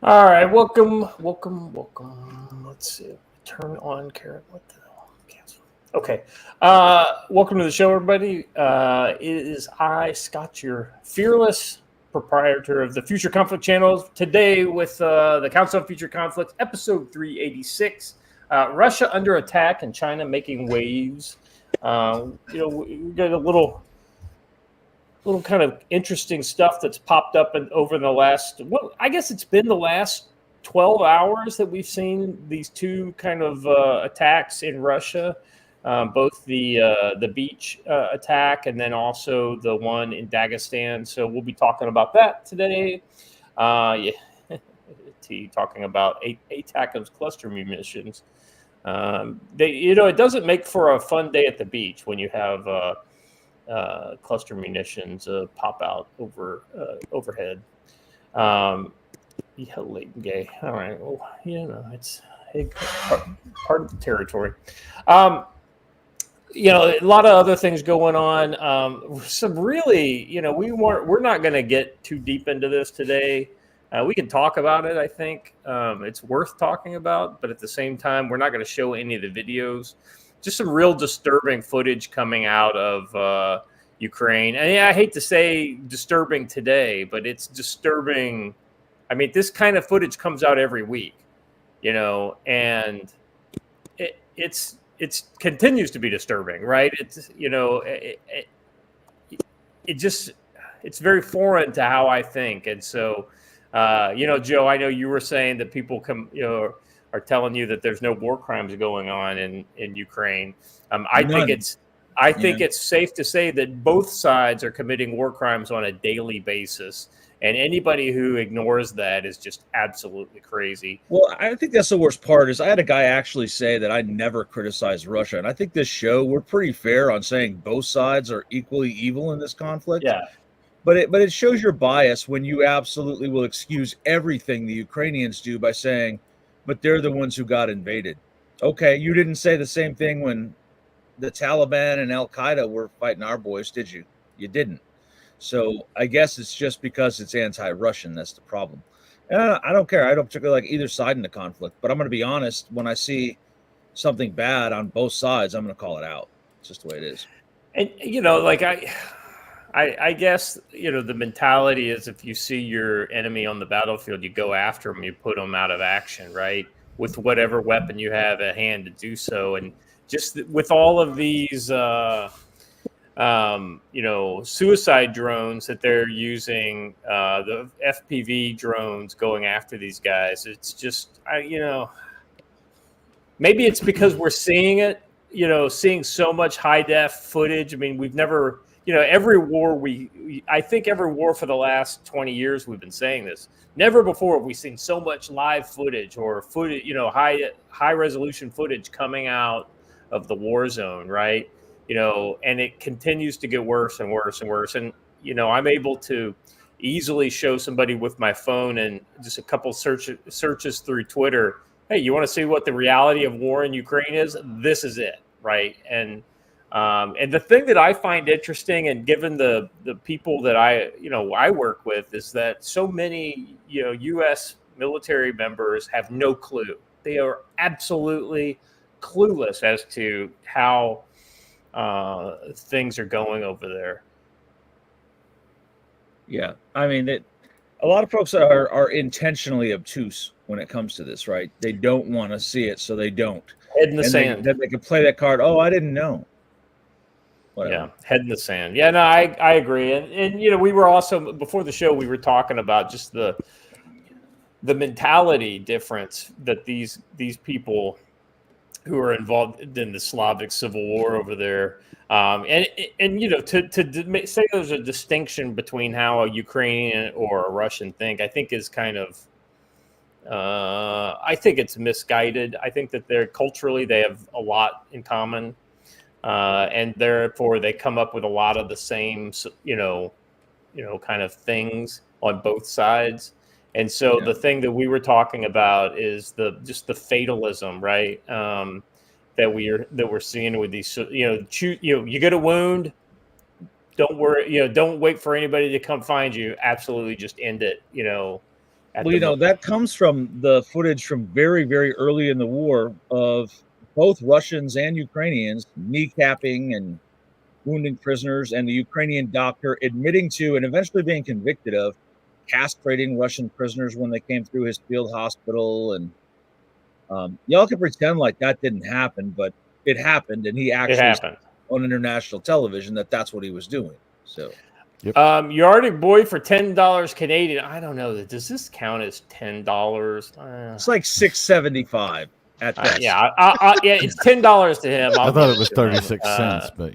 All right, welcome. Let's see. Turn on Karen. What the hell? Cancel. Okay. Welcome to the show, everybody. It is I, Scott, your fearless proprietor of the Future Conflict channel. Today with the Council of Future Conflicts, episode 386. Russia under attack and China making waves. We got a little kind of interesting stuff that's popped up over the last, I guess it's been the last 12 hours that we've seen these two kind of attacks in Russia, both the beach attack and then also the one in Dagestan. So we'll be talking about that today. Talking about ATACMS cluster munitions. It doesn't make for a fun day at the beach when you have cluster munitions pop out overhead. Late and gay. All right. Well, it's part of the territory. A lot of other things going on. Some really, we're not going to get too deep into this today. We can talk about it. I think it's worth talking about, but at the same time, we're not going to show any of the videos. Just some real disturbing footage coming out of Ukraine. And I hate to say disturbing today, but it's disturbing. I mean, this kind of footage comes out every week, and it's continues to be disturbing, right? It's, it's very foreign to how I think. And so, Joe, I know you were saying that people are telling you that there's no war crimes going on in Ukraine. I think it's safe to say that both sides are committing war crimes on a daily basis. And anybody who ignores that is just absolutely crazy. Well, I think that's the worst part is I had a guy actually say that I never criticize Russia. And I think this show, we're pretty fair on saying both sides are equally evil in this conflict. Yeah. But it shows your bias when you absolutely will excuse everything the Ukrainians do by saying, but they're the ones who got invaded. Okay, you didn't say the same thing when the Taliban and Al-Qaeda were fighting our boys, did you? You didn't. So I guess it's just because it's anti-Russian. That's the problem. And I don't care. I don't particularly like either side in the conflict. But I'm going to be honest. When I see something bad on both sides, I'm going to call it out. It's just the way it is. And, I guess, the mentality is if you see your enemy on the battlefield, you go after them, you put them out of action, right? With whatever weapon you have at hand to do so. And just with all of these, suicide drones that they're using, the FPV drones going after these guys. It's just, maybe it's because we're seeing it, seeing so much high def footage. I mean, we've never, every war I think every war for the last 20 years, we've been saying this. Never before have we seen so much live footage or footage, high resolution footage coming out of the war zone, right? And it continues to get worse and worse and worse. And, I'm able to easily show somebody with my phone and just a couple searches through Twitter. Hey, you want to see what the reality of war in Ukraine is? This is it, right? And the thing that I find interesting, and given the people that I work with, is that so many, U.S. military members have no clue. They are absolutely clueless as to how things are going over there. Yeah, I mean, a lot of folks are intentionally obtuse when it comes to this, right? They don't want to see it, so they don't. Head in the sand. They can play that card. Oh, I didn't know. Whatever. Yeah, head in the sand. Yeah, no, I agree. And we were also, before the show, we were talking about just the mentality difference that these people who are involved in the Slavic Civil War over there, and to say there's a distinction between how a Ukrainian or a Russian think, I think is kind of, I think it's misguided. I think that culturally they have a lot in common, and therefore they come up with a lot of the same, kind of things on both sides. And so the thing that we were talking about is just the fatalism, right? That we're seeing with these, you get a wound, don't worry, don't wait for anybody to come find you. Absolutely, just end it, Well, that comes from the footage from very, very early in the war of both Russians and Ukrainians kneecapping and wounding prisoners, and the Ukrainian doctor admitting to and eventually being convicted of castrating Russian prisoners when they came through his field hospital. And y'all can pretend like that didn't happen, but it happened, and he actually said on international television that's what he was doing. So. Yep. Your Arctic boy for $10 Canadian. I don't know. Does this count as $10? It's like $6.75 at best. Yeah, it's $10 to him. I thought it was 36 cents, but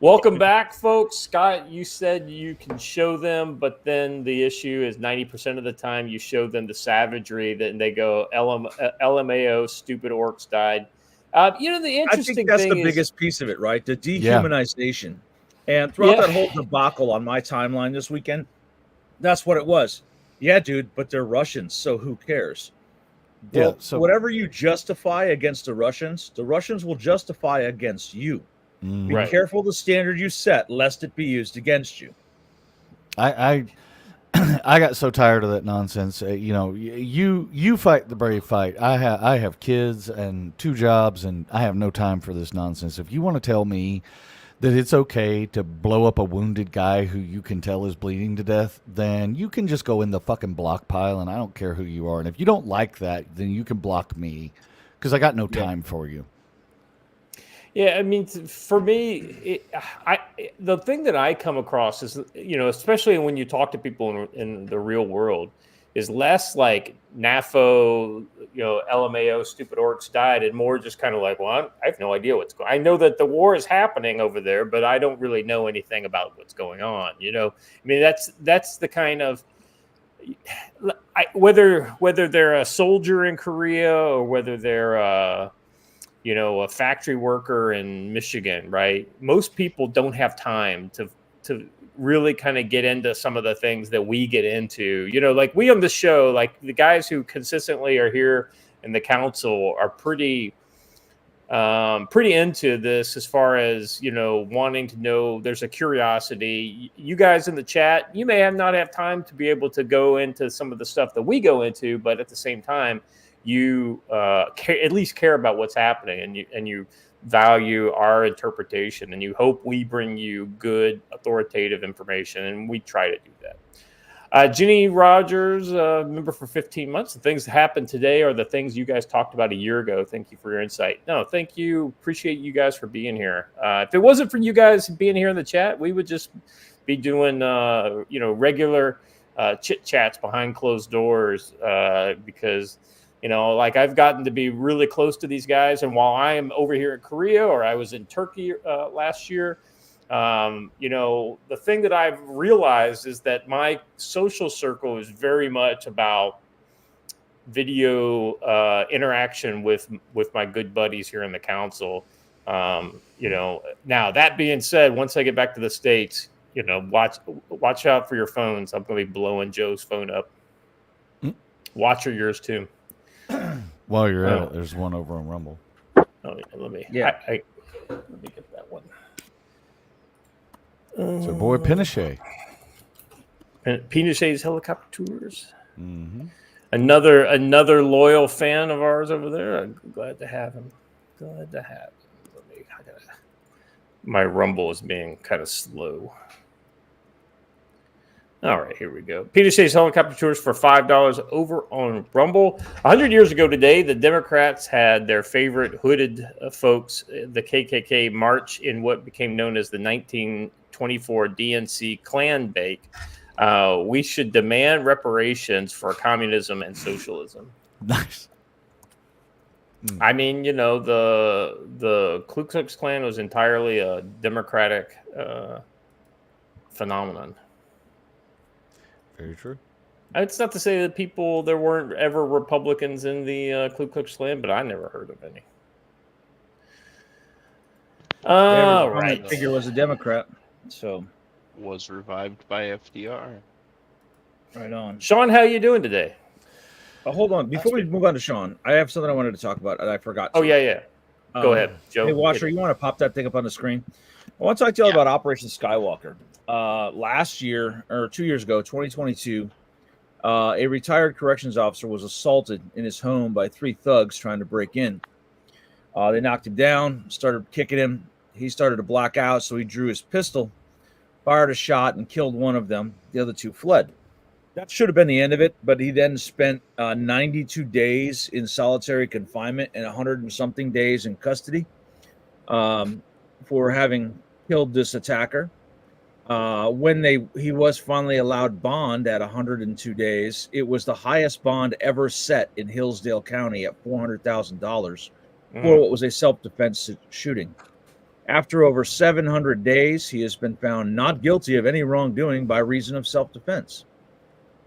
Welcome back, folks. Scott, you said you can show them, but then the issue is 90% of the time you show them the savagery, then they go LMAO, stupid orcs died. The interesting thing that's the biggest piece of it, right? The dehumanization. Yeah. And throughout that whole debacle on my timeline this weekend, that's what it was. Yeah, dude, but they're Russians, so who cares? Well, so whatever you justify against the Russians will justify against you. Be careful the standard you set, lest it be used against you. I got so tired of that nonsense. You fight the brave fight. I have kids and 2 jobs, and I have no time for this nonsense. If you want to tell me that it's okay to blow up a wounded guy who you can tell is bleeding to death, then you can just go in the fucking block pile, and I don't care who you are. And if you don't like that, then you can block me, because I got no time for you. Yeah, I mean, for me, the thing that I come across is, especially when you talk to people in the real world, is less like NAFO, LMAO, stupid orcs died, and more just kind of like, well, I have no idea what's going on. I know that the war is happening over there, but I don't really know anything about what's going on. I mean, that's the kind of, whether they're a soldier in Korea or whether they're a factory worker in Michigan, right? Most people don't have time to really kind of get into some of the things that we get into. Like we on the show, like the guys who consistently are here in the council are pretty into this as far as, wanting to know. There's a curiosity. You guys in the chat, you may not have time to be able to go into some of the stuff that we go into, but at the same time, you at least care about what's happening, and you value our interpretation, and you hope we bring you good authoritative information, and we try to do that. Ginny Rogers, member for 15 months. The things that happened today are the things you guys talked about a year ago. Thank you for your insight. No, thank you. Appreciate you guys for being here. If it wasn't for you guys being here in the chat, we would just be doing regular chit chats behind closed doors, because like I've gotten to be really close to these guys. And while I am over here in Korea, or I was in Turkey last year, the thing that I've realized is that my social circle is very much about video interaction with my good buddies here in the council. Now that being said, once I get back to the States, watch out for your phones. I'm going to be blowing Joe's phone up. Watch yours too. While you're at it, there's one over on Rumble. Oh, let me get that one. So, boy, Pinochet. Pinochet's helicopter tours. Mm-hmm. Another loyal fan of ours over there. I'm glad to have him. My Rumble is being kind of slow. All right, here we go. Pinochet's helicopter tours for $5 over on Rumble. 100 years ago today, the Democrats had their favorite hooded folks, the KKK, march in what became known as the 1924 DNC Klan Bake. We should demand reparations for communism and socialism. Nice. I mean, the Ku Klux Klan was entirely a Democratic phenomenon. Very true. It's not to say that there weren't ever Republicans in the Ku Klux Klan, but I never heard of any. Right. Figure was a Democrat, so was revived by FDR. Right on. Sean, how you doing today? Hold on. Before we move on to Sean, I have something I wanted to talk about that I forgot. Oh, yeah. Go ahead, Joe. Hey, Watcher, you want to pop that thing up on the screen? I want to talk to you all about Operation Skywalker. Last year, or 2 years ago, 2022, A retired corrections officer was assaulted in his home by 3 thugs trying to break in. They knocked him down, started kicking him. He started to black out, so he drew his pistol, fired a shot, and killed one of them. The other 2 fled. That should have been the end of it, but he then spent 92 days in solitary confinement and 100 and something days in custody for having killed this attacker. When he was finally allowed bond at 102 days, it was the highest bond ever set in Hillsdale County at $400,000 for what was a self-defense shooting. After over 700 days, he has been found not guilty of any wrongdoing by reason of self-defense.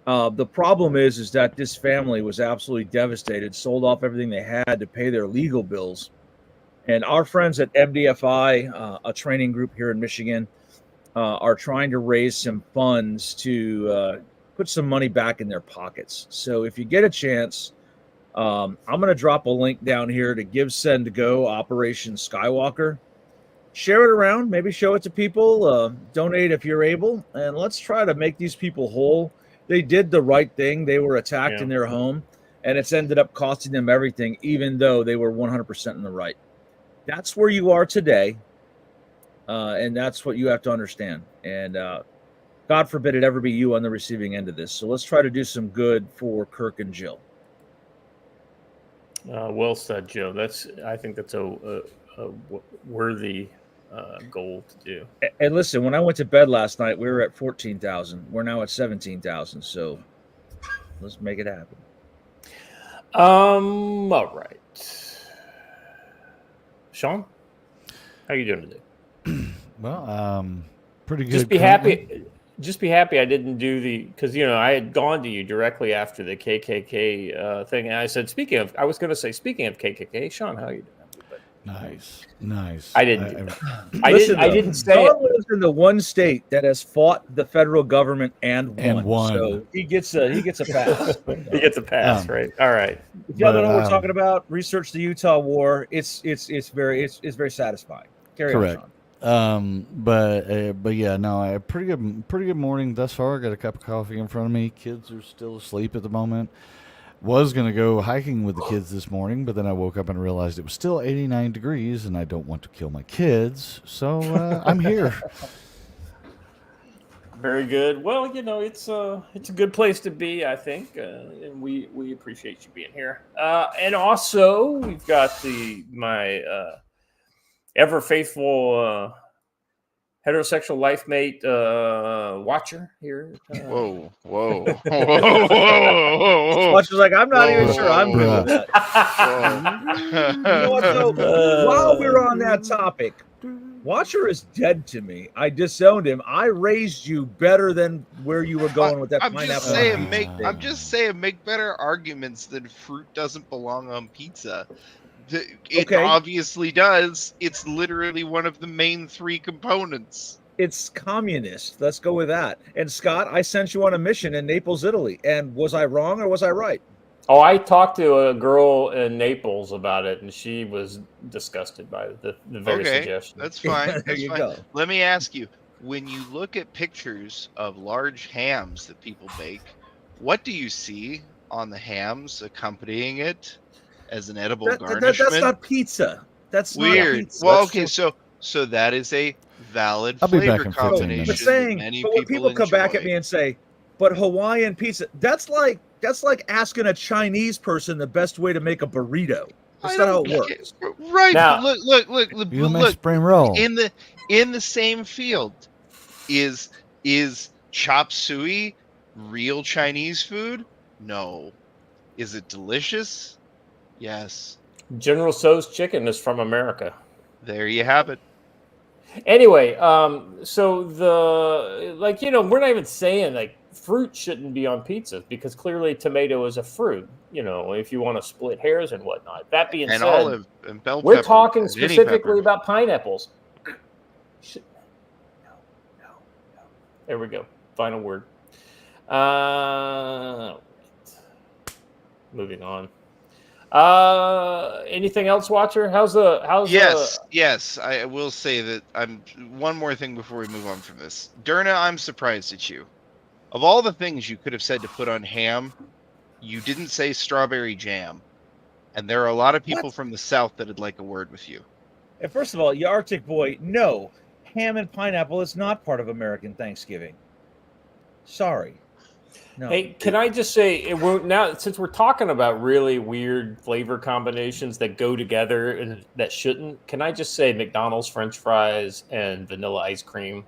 The problem is that this family was absolutely devastated, sold off everything they had to pay their legal bills. And our friends at MDFI, a training group here in Michigan, are trying to raise some funds to put some money back in their pockets. So if you get a chance, I'm going to drop a link down here to Give, Send, Go, Operation Skywalker. Share it around, maybe show it to people, donate if you're able, and let's try to make these people whole. They did the right thing. They were attacked in their home, and it's ended up costing them everything, even though they were 100% in the right. That's where you are today, and that's what you have to understand. And God forbid it ever be you on the receiving end of this. So let's try to do some good for Kirk and Jill. Well said, Joe. I think that's a worthy goal to do. And listen, when I went to bed last night, we were at 14,000. We're now at 17,000. So let's make it happen. All right. Sean, how you doing today? Well, pretty good. Just be happy. Just be happy I didn't do because I had gone to you directly after the KKK thing, and I said, I was going to say, speaking of KKK, Sean, how are you doing? Nice. I didn't. I didn't say Sean lives in the one state that has fought the federal government and won. So he gets a pass. He gets a pass, right? All right. If y'all don't know what we're talking about, research the Utah War. It's very satisfying. Carry correct. on, Sean. But yeah, no, a pretty good morning thus far. Got a cup of coffee in front of me. Kids are still asleep at the moment. Was going to go hiking with the kids this morning, but then I woke up and realized it was still 89 degrees, and I don't want to kill my kids, so I'm here. Very good. Well, it's a good place to be, I think, and we appreciate you being here. And also, we've got my ever faithful heterosexual life mate watcher here. Whoa. Watcher's like, I'm not even sure I'm good with that. You know what, though? While we're on that topic, Watcher is dead to me. I disowned him. I raised you better than where you were going with that pineapple. I'm just saying, make better arguments than fruit doesn't belong on pizza. It obviously does. It's literally one of the main 3 components. It's communist. Let's go with that. And Scott, I sent you on a mission in Naples, Italy. And was I wrong or was I right? Oh, I talked to a girl in Naples about it, and she was disgusted by the very suggestion. That's fine. There you go. Let me ask you, when you look at pictures of large hams that people bake, what do you see on the hams accompanying it? As an edible garnishment. That's not pizza. That's weird. Not pizza. Well, that's okay, just... so that is a valid I'll flavor be back in combination. But when people come back at me and say, "But Hawaiian pizza," that's like asking a Chinese person the best way to make a burrito. That's not how it works. Right. Now, look. You make spring roll in the same field. Is chop suey real Chinese food? No. Is it delicious? Yes. General Tso's chicken is from America. There you have it. Anyway, so we're not even saying fruit shouldn't be on pizza because clearly tomato is a fruit. If you want to split hairs and whatnot. That being said, olive and bell we're pepper talking specifically about pineapples. No. There we go. Final word. Moving on. Anything else, Watcher? Yes. I will say that one more thing before we move on from this. Derna, I'm surprised at you. Of all the things you could have said to put on ham, you didn't say strawberry jam. And there are a lot of people from the South that would like a word with you. And first of all, you Arctic boy, no. Ham and pineapple is not part of American Thanksgiving. Sorry. No. Hey, can I just say, now since we're talking about really weird flavor combinations that go together and that shouldn't, can I just say McDonald's French fries and vanilla ice cream,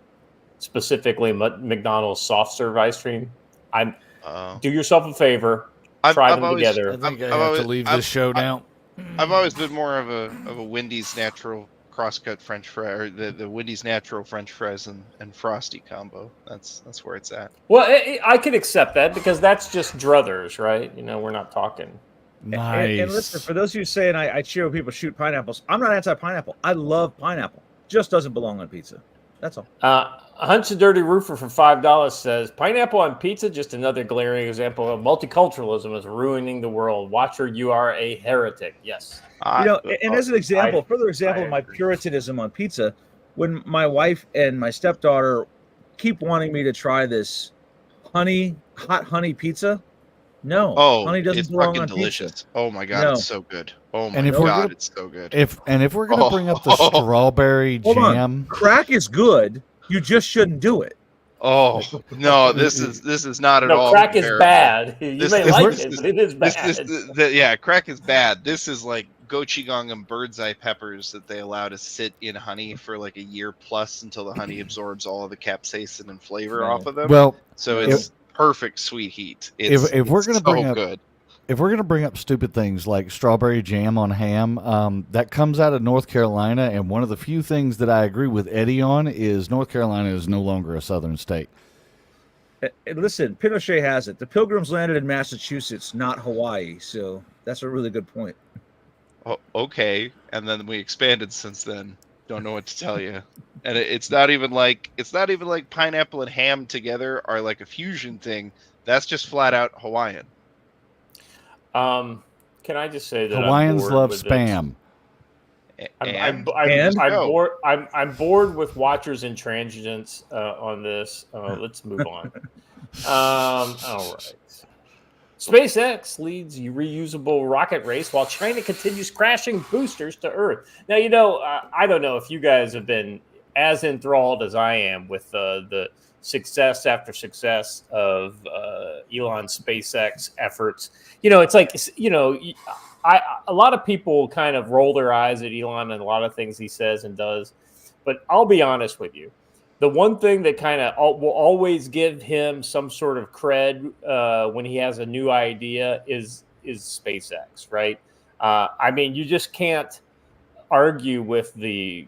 specifically McDonald's soft serve ice cream? Do yourself a favor, try them together. I think I have to leave this show now. I've always been more of a Wendy's natural crosscut French fry, or the Wendy's natural French fries and Frosty combo. That's where it's at. Well, I could accept that because that's just druthers, right? We're not talking. Nice. And listen, for those of you saying I cheer when people shoot pineapples, I'm not anti-pineapple. I love pineapple. Just doesn't belong on pizza. That's all. Hunch the Dirty Roofer for $5 says, pineapple on pizza, just another glaring example of multiculturalism is ruining the world. Watcher, you are a heretic. Yes. And as an example, further example of my puritanism on pizza, when my wife and my stepdaughter keep wanting me to try this hot honey pizza, no. Honey doesn't belong fucking on delicious. Pizza. Oh my God, it's so good. Oh my God, it's so good. If we're gonna bring up the strawberry jam, crack is good. You just shouldn't do it. Oh no, this is not at all. Crack is bad. You may like it, but it is bad. Crack is bad. This is like gochujang and bird's eye peppers that they allow to sit in honey for like a year plus until the honey absorbs all of the capsaicin and flavor off of them. Well, so it's perfect sweet heat. If we're gonna bring up good. If we're going to bring up stupid things like strawberry jam on ham, that comes out of North Carolina, and one of the few things that I agree with Eddie on is North Carolina is no longer a southern state. Listen, Pinochet has it. The Pilgrims landed in Massachusetts, not Hawaii, so that's a really good point. Oh, okay, and then we expanded since then. Don't know what to tell you. And it's not even like pineapple and ham together are like a fusion thing. That's just flat out Hawaiian. Can I just say that Hawaiians love spam? I'm bored with watchers and transients on this. Let's move on. All right. SpaceX leads reusable rocket race while China continues crashing boosters to Earth. Now, I don't know if you guys have been as enthralled as I am with the success after success of Elon's SpaceX efforts. It's like, a lot of people kind of roll their eyes at Elon and a lot of things he says and does. But I'll be honest with you. The one thing that kind of will always give him some sort of cred when he has a new idea is SpaceX, right? I mean, you just can't argue with the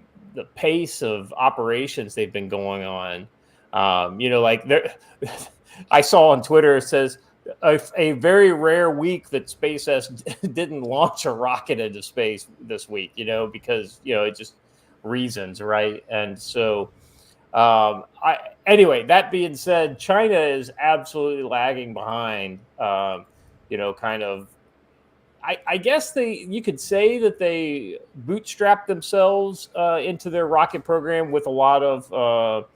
pace of operations they've been going on. I saw on Twitter, it says a very rare week that SpaceX didn't launch a rocket into space this week, because, it just reasons, right? And so, anyway, that being said, China is absolutely lagging behind, kind of, I guess you could say that they bootstrapped themselves into their rocket program with a lot of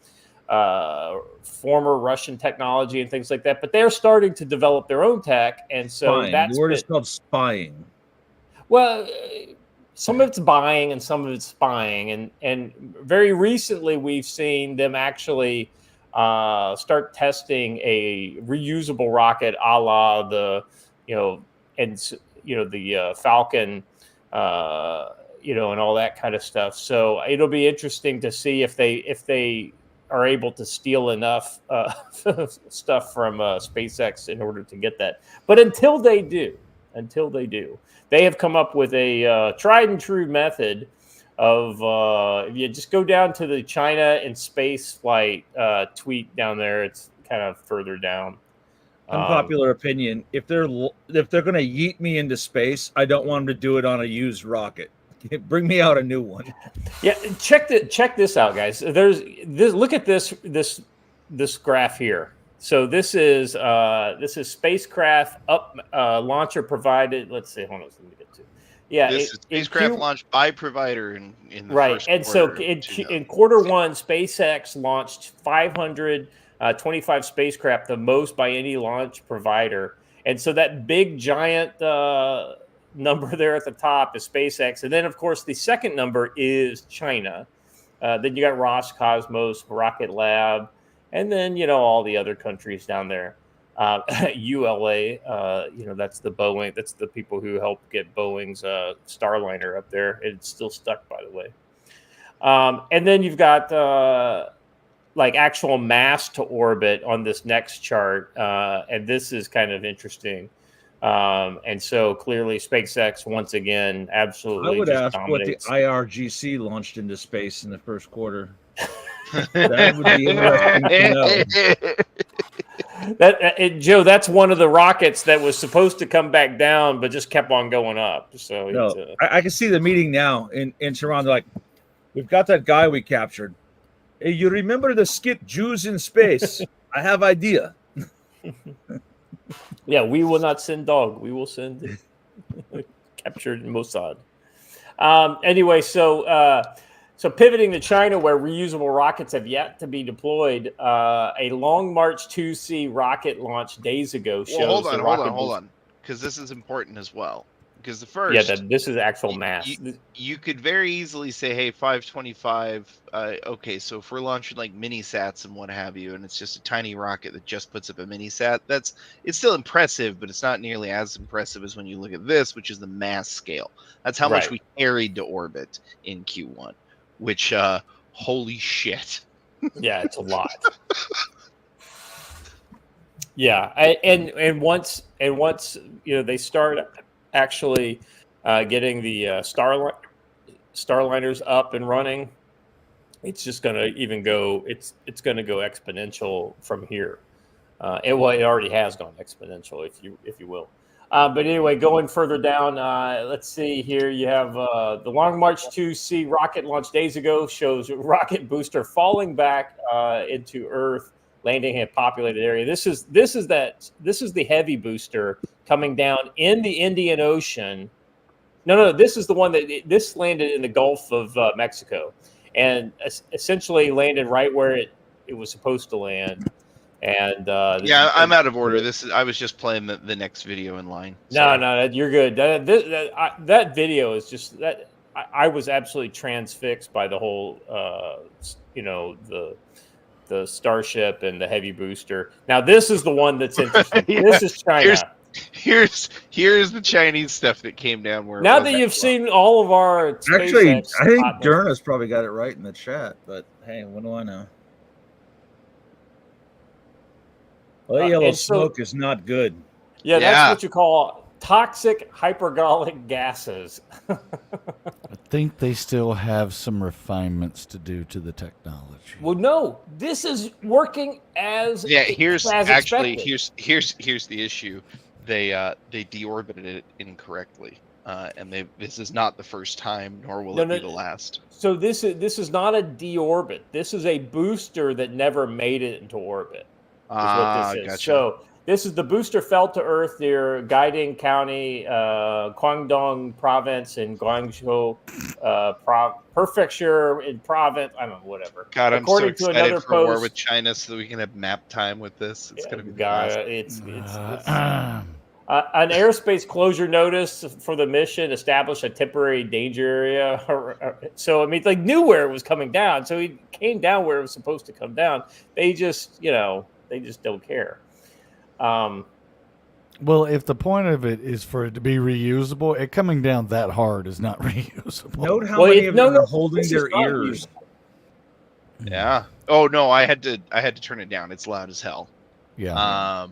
former Russian technology and things like that, but they're starting to develop their own tech, and so the word is called spying. Well, some of it's buying and some of it's spying, and very recently we've seen them actually start testing a reusable rocket, a la the Falcon, and all that kind of stuff. So it'll be interesting to see if they are able to steal enough stuff from SpaceX in order to get that. But until they do, they have come up with a tried and true method of if you just go down to the China and space flight tweet down there. It's kind of further down. Unpopular opinion: if they're going to yeet me into space, I don't want them to do it on a used rocket. Bring me out a new one. Yeah, check this out, guys. Look at this graph here. So this is spacecraft up launcher provided. Let's see. Hold on. Let me get to. Yeah, this is spacecraft launched by provider in the right. First and so in quarter one, SpaceX launched 500 25 spacecraft, the most by any launch provider. And so that big giant number there at the top is SpaceX. And then, of course, the second number is China. Then you got Roscosmos, Rocket Lab, and then, all the other countries down there. ULA, that's the Boeing. That's the people who helped get Boeing's Starliner up there. It's still stuck, by the way. And then you've got actual mass to orbit on this next chart. And this is kind of interesting. And so clearly SpaceX, once again, absolutely I would ask dominates. what the IRGC launched into space in the first quarter. That would be interesting to know. Joe, that's one of the rockets that was supposed to come back down, but just kept on going up. So no, I can see the meeting now in Tehran. They're like, we've got that guy we captured. Hey, you remember the skit Jews in Space? I have idea. Yeah, we will not send dog. We will send captured Mossad. Anyway, so pivoting to China, where reusable rockets have yet to be deployed, a Long March 2C rocket launched days ago shows. Well, hold on, because this is important as well. Because the first, this is actual mass. You could very easily say, hey, 525. Okay, so if we're launching like mini sats and what have you, and it's just a tiny rocket that just puts up a mini sat, it's still impressive, but it's not nearly as impressive as when you look at this, which is the mass scale. That's how much we carried to orbit in Q1. Which, holy shit. Yeah, it's a lot. Yeah, and once they start actually getting the Starliners up and running, it's just going to even go. It's going to go exponential from here. It already has gone exponential, if you will. But anyway, going further down, let's see here. You have the Long March 2C rocket launched days ago shows rocket booster falling back into Earth, landing in a populated area. This is the heavy booster coming down in the Indian Ocean. No, this is the one this landed in the Gulf of Mexico, and essentially landed right where it was supposed to land. And I'm out of order. I was just playing the next video in line. Sorry. No, you're good. That video is just that I was absolutely transfixed by the whole, the Starship and the heavy booster. Now this is the one that's interesting. Yeah. This is China. Here's the Chinese stuff that came down. Now that you've seen all of our actually, I think Derna's probably got it right in the chat. But hey, what do I know? Well, yellow smoke is not good. Yeah, that's what you call toxic hypergolic gases. I think they still have some refinements to do to the technology. Well, no, this is working as here's expected. the issue. They deorbited it incorrectly, and this is not the first time, nor will it be the last. So this is not a deorbit. This is a booster that never made it into orbit. What this is. Gotcha. So this is the booster fell to Earth near Guiding County, Guangdong Province in Guangzhou Prefecture in Province. I don't know, whatever. God, I'm so excited for war with China so that we can have map time with this. It's going to be an airspace closure notice for the mission established a temporary danger area. So, I mean, knew where it was coming down. So he came down where it was supposed to come down. They just, they just don't care. Well, if the point of it is for it to be reusable, it coming down that hard is not reusable. Note how many of them are holding their ears. Yeah. Oh no, I had to turn it down. It's loud as hell. Yeah.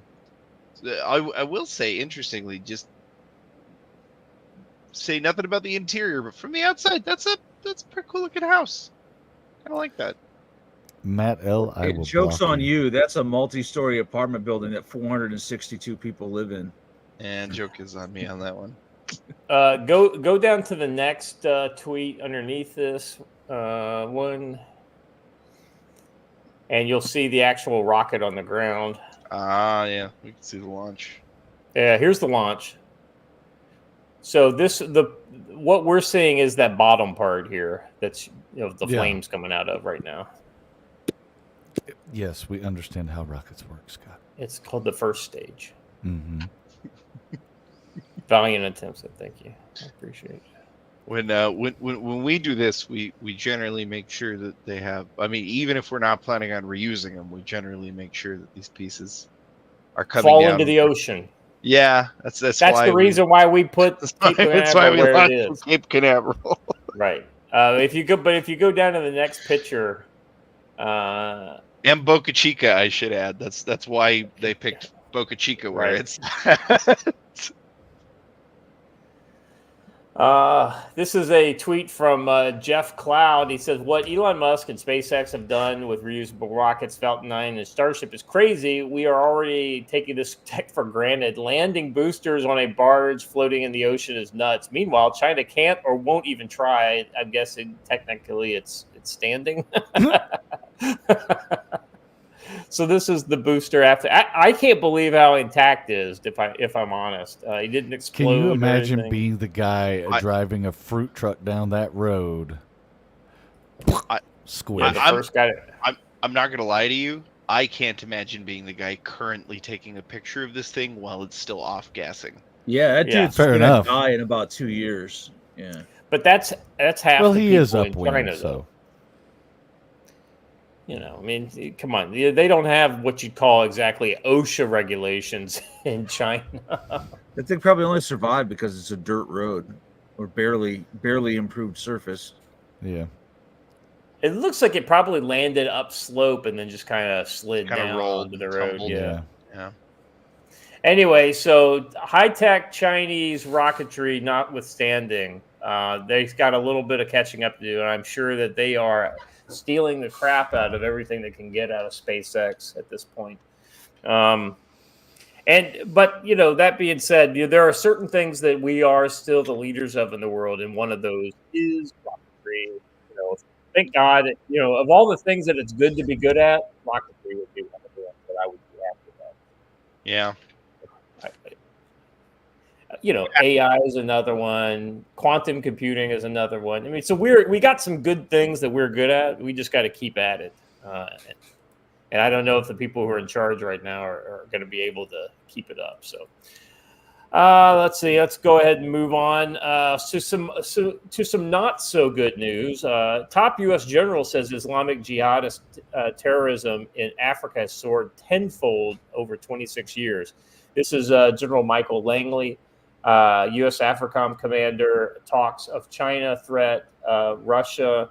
I will say, interestingly, just say nothing about the interior, but from the outside, that's a pretty cool looking house. Kind of like that. Matt L. Joke's on you. That's a multi-story apartment building that 462 people live in. And joke is on me on that one. Go down to the next tweet underneath this one, and you'll see the actual rocket on the ground. Yeah, we can see the launch. Yeah, here's the launch. So what we're seeing is that bottom part here. That's the flames coming out of right now. Yes, we understand how rockets work, Scott. It's called the first stage. Mm-hmm. Valiant attempts. Thank you. I appreciate it. When we do this, we generally make sure that they have. I mean, even if we're not planning on reusing them, we generally make sure that these pieces are coming Fall down into the ocean. Yeah, that's why the reason why we put Cape that's why Canaveral we where it launched is. from Cape Canaveral. Right. If you go down to the next picture, and Boca Chica, I should add. That's why they picked Boca Chica where Right. it's. This is a tweet from Jeff Cloud. He says, what Elon Musk and SpaceX have done with reusable rockets, Falcon 9 and Starship is crazy. We are already taking this tech for granted. Landing boosters on a barge floating in the ocean is nuts. Meanwhile, China can't or won't even try. I'm guessing technically it's standing. So this is the booster after. I can't believe how intact it is. If I'm honest, he didn't explode. Can you imagine being the guy driving a fruit truck down that road? Squish. I'm not gonna lie to you. I can't imagine being the guy currently taking a picture of this thing while it's still off gassing. Yeah, that dude's fair gonna enough. die in about 2 years. Yeah, but that's half. Well, the he is people in upwind, China, so. though. You know, I mean, come on. They don't have what you'd call exactly OSHA regulations in China. that thing probably only survived because it's a dirt road or barely improved surface. Yeah. It looks like it probably landed upslope and then just kind of slid down rolled onto the road. tumbled. Yeah. Yeah. Anyway, so high-tech Chinese rocketry notwithstanding, they've got a little bit of catching up to do, and I'm sure that they are stealing the crap out of everything they can get out of SpaceX at this point. But you know, that being said, there are certain things that we are still the leaders of in the world, and one of those is rocketry. You know, thank God, you know, of all the things that it's good to be good at, rocketry would be one of the ones that I would be happy about. Yeah. You know, AI is another one. Quantum computing is another one. I mean, so we got some good things that we're good at. We just got to keep at it. And I don't know if the people who are in charge right now are going to be able to keep it up. So let's see. Let's go ahead and move on to some not so good news. Top U.S. general says Islamic jihadist terrorism in Africa has soared tenfold over 26 years. This is General Michael Langley. U.S. AFRICOM Commander talks of China threat, Russia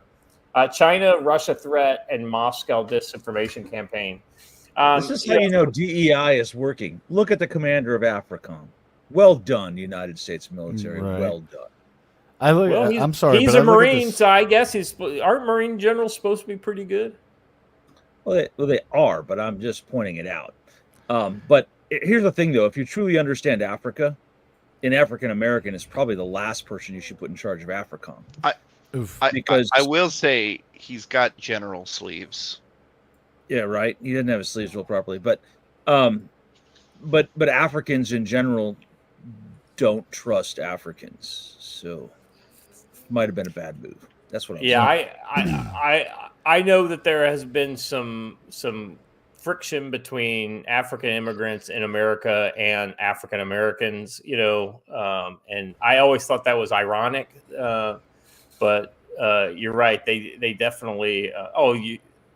threat, and Moscow disinformation campaign. This is how you know DEI is working. Look at the commander of AFRICOM. Well done, United States military. Right. Well done. I'm sorry. He's but a Marine, so I guess aren't Marine generals supposed to be pretty good? Well, they are, but I'm just pointing it out. But here's the thing, though. If you truly understand Africa, an African American is probably the last person you should put in charge of AFRICOM. Because I will say he's got general sleeves. Yeah, right. He didn't have his sleeves rolled properly, but Africans in general don't trust Africans, so might have been a bad move. That's what I'm saying. I know that there has been some friction between African immigrants in America and African Americans, you know, and I always thought that was ironic, but you're right. They definitely.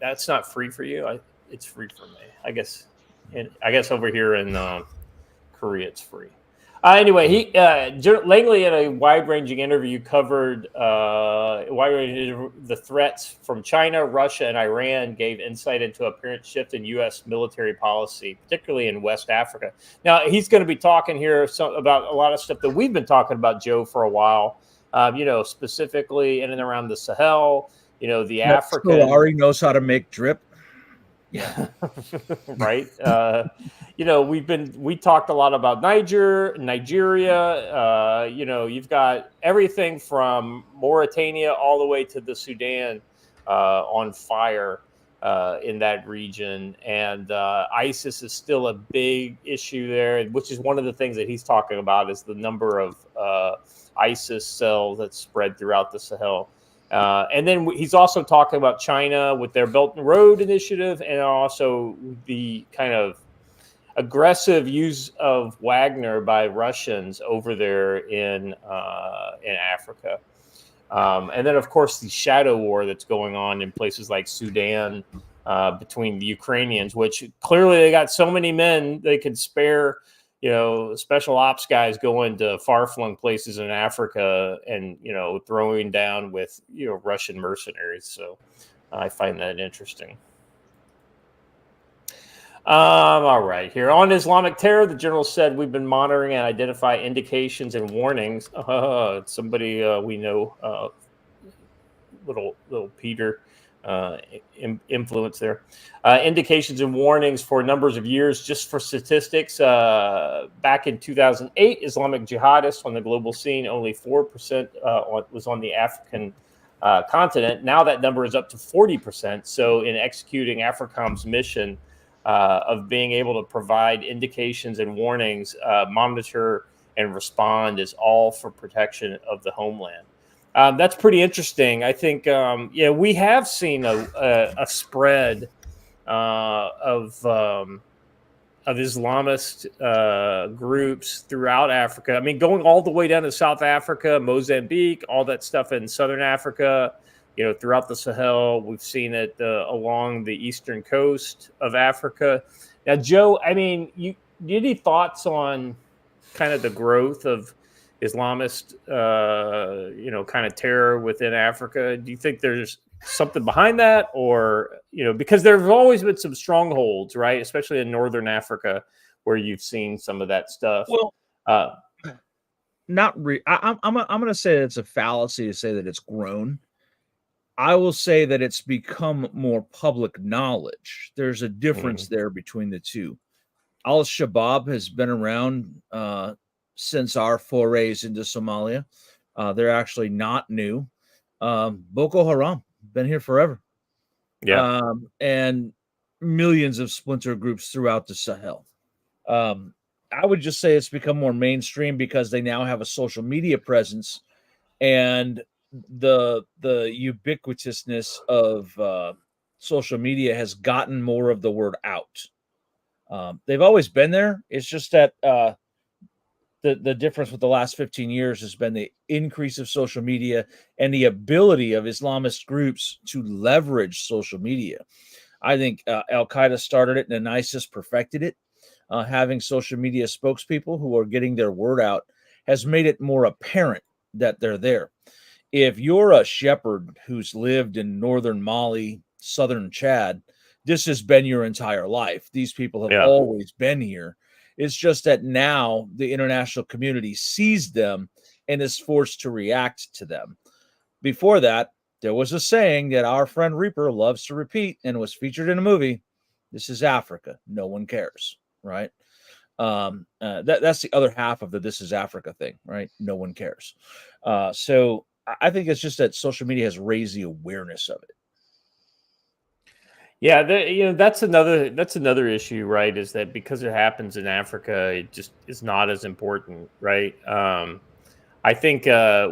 That's not free for you. It's free for me, I guess. And I guess over here in Korea, it's free. Anyway, Langley in a wide-ranging interview covered the threats from China, Russia, and Iran, gave insight into apparent shift in U.S. military policy, particularly in West Africa. Now, he's going to be talking here about a lot of stuff that we've been talking about, Joe, for a while, you know, specifically in and around the Sahel, you know, the African... Solari knows how to make drip. Yeah. Right. You know, we talked a lot about Nigeria. You know, you've got everything from Mauritania all the way to the Sudan on fire in that region. And ISIS is still a big issue there, which is one of the things that he's talking about is the number of ISIS cells that spread throughout the Sahel. And then he's also talking about China with their Belt and Road Initiative, and also the kind of aggressive use of Wagner by Russians over there in Africa. And then, of course, the shadow war that's going on in places like Sudan between the Ukrainians, which clearly they got so many men they could spare, special ops guys going to far-flung places in Africa and, throwing down with, Russian mercenaries. So I find that interesting. All right. Here on Islamic Terror, the general said we've been monitoring and identify indications and warnings. Somebody we know, little Peter influence there. Indications and warnings for numbers of years. Just for statistics, back in 2008, Islamic jihadists on the global scene, only 4% was on the African continent. Now that number is up to 40%. So in executing AFRICOM's mission of being able to provide indications and warnings, monitor and respond is all for protection of the homeland. That's pretty interesting. I think, we have seen a spread of Islamist groups throughout Africa. I mean, going all the way down to South Africa, Mozambique, all that stuff in Southern Africa. Throughout the Sahel, we've seen it along the eastern coast of Africa. Now, Joe, I mean, any thoughts on kind of the growth of Islamist, kind of terror within Africa? Do you think there's something behind that, or because there have always been some strongholds, right, especially in northern Africa, where you've seen some of that stuff? Well, I'm going to say it's a fallacy to say that it's grown. I will say that it's become more public knowledge. There's a difference there between the two. Al-Shabaab has been around since our forays into Somalia. They're actually not new. Boko Haram, been here forever. Yeah. And millions of splinter groups throughout the Sahel. I would just say it's become more mainstream because they now have a social media presence, and the ubiquitousness of social media has gotten more of the word out. They've always been there. It's just that the difference with the last 15 years has been the increase of social media and the ability of Islamist groups to leverage social media. I think Al-Qaeda started it and ISIS perfected it. Having social media spokespeople who are getting their word out has made it more apparent that they're there. If you're a shepherd who's lived in northern Mali, southern Chad, this has been your entire life. These people have always been here. It's just that now the international community sees them and is forced to react to them. Before that, there was a saying that our friend Reaper loves to repeat and was featured in a movie. This is Africa. No one cares, right? That's the other half of the This is Africa thing, right? No one cares. So I think it's just that social media has raised the awareness of it. Yeah, that's another issue, right? Is that because it happens in Africa, it just is not as important, right? I think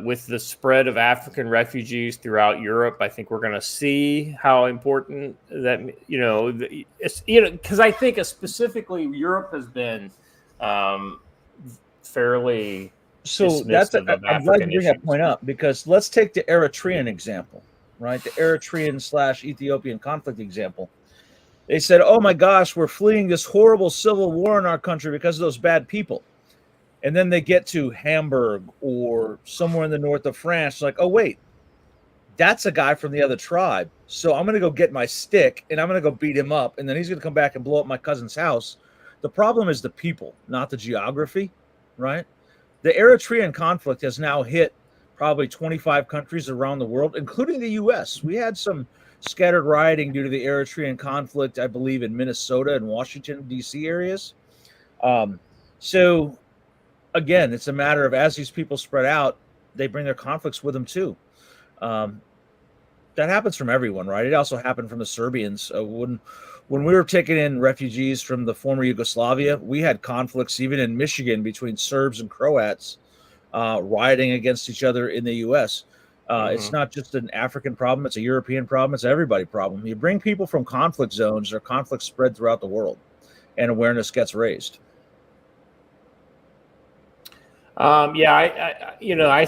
with the spread of African refugees throughout Europe, I think we're going to see how important that, because I think dismissive Europe has been fairly. So that's I'm glad you bring that point up, because let's take the Eritrean example, right? The Eritrean/Ethiopian conflict example. They said, "Oh my gosh, we're fleeing this horrible civil war in our country because of those bad people." And then they get to Hamburg or somewhere in the north of France, like, "Oh wait, that's a guy from the other tribe. So I'm going to go get my stick and I'm going to go beat him up, and then he's going to come back and blow up my cousin's house." The problem is the people, not the geography, right? The Eritrean conflict has now hit probably 25 countries around the world, including the U.S. We had some scattered rioting due to the Eritrean conflict, I believe, in Minnesota and Washington, D.C. areas. So, again, it's a matter of, as these people spread out, they bring their conflicts with them too. That happens from everyone, right? It also happened from the Serbians. When we were taking in refugees from the former Yugoslavia, we had conflicts even in Michigan between Serbs and Croats rioting against each other in the U.S. It's not just an African problem. It's a European problem. It's an everybody problem. You bring people from conflict zones, or conflicts spread throughout the world, and awareness gets raised. I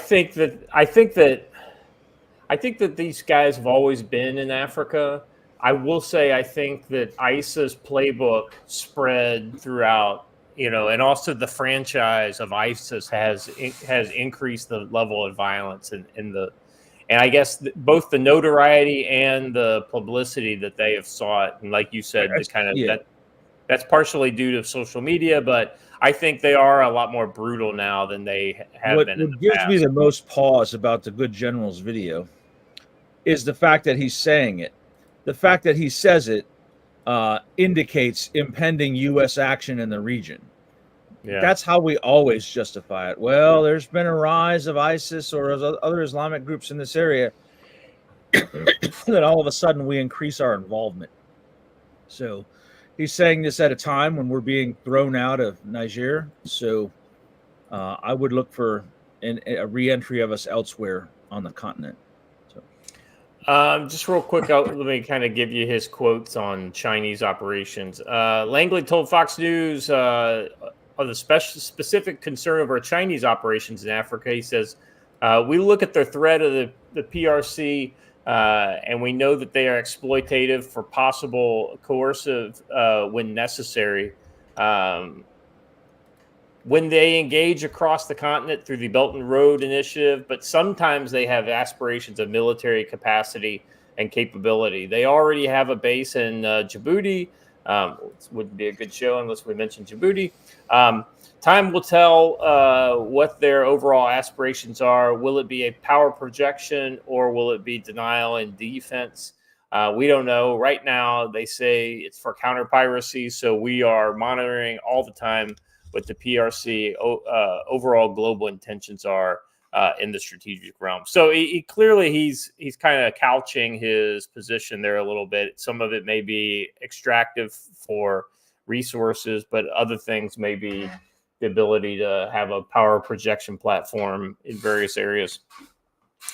think that these guys have always been in Africa. I will say I think that ISIS playbook spread throughout, and also the franchise of ISIS has increased the level of violence and I guess both the notoriety and the publicity that they have sought, and like you said, that's partially due to social media, but I think they are a lot more brutal now than they have been in the past. What gives me the most pause about the Good General's video is the fact that he's saying it. The fact that he says it indicates impending U.S. action in the region. Yeah. That's how we always justify it. Well, there's been a rise of ISIS or other Islamic groups in this area. That all of a sudden we increase our involvement. So he's saying this at a time when we're being thrown out of Niger. So I would look for a re-entry of us elsewhere on the continent. Just real quick, let me kind of give you his quotes on Chinese operations. Langley told Fox News of the specific concern over Chinese operations in Africa. He says, we look at the threat of the PRC, and we know that they are exploitative for possible coercive when necessary. When they engage across the continent through the Belt and Road Initiative, but sometimes they have aspirations of military capacity and capability. They already have a base in Djibouti. It wouldn't be a good show unless we mention Djibouti. Time will tell what their overall aspirations are. Will it be a power projection or will it be denial and defense? We don't know. Right now, they say it's for counter-piracy, so we are monitoring all the time what the PRC overall global intentions are in the strategic realm. So clearly he's kind of couching his position there a little bit. Some of it may be extractive for resources, but other things may be the ability to have a power projection platform in various areas.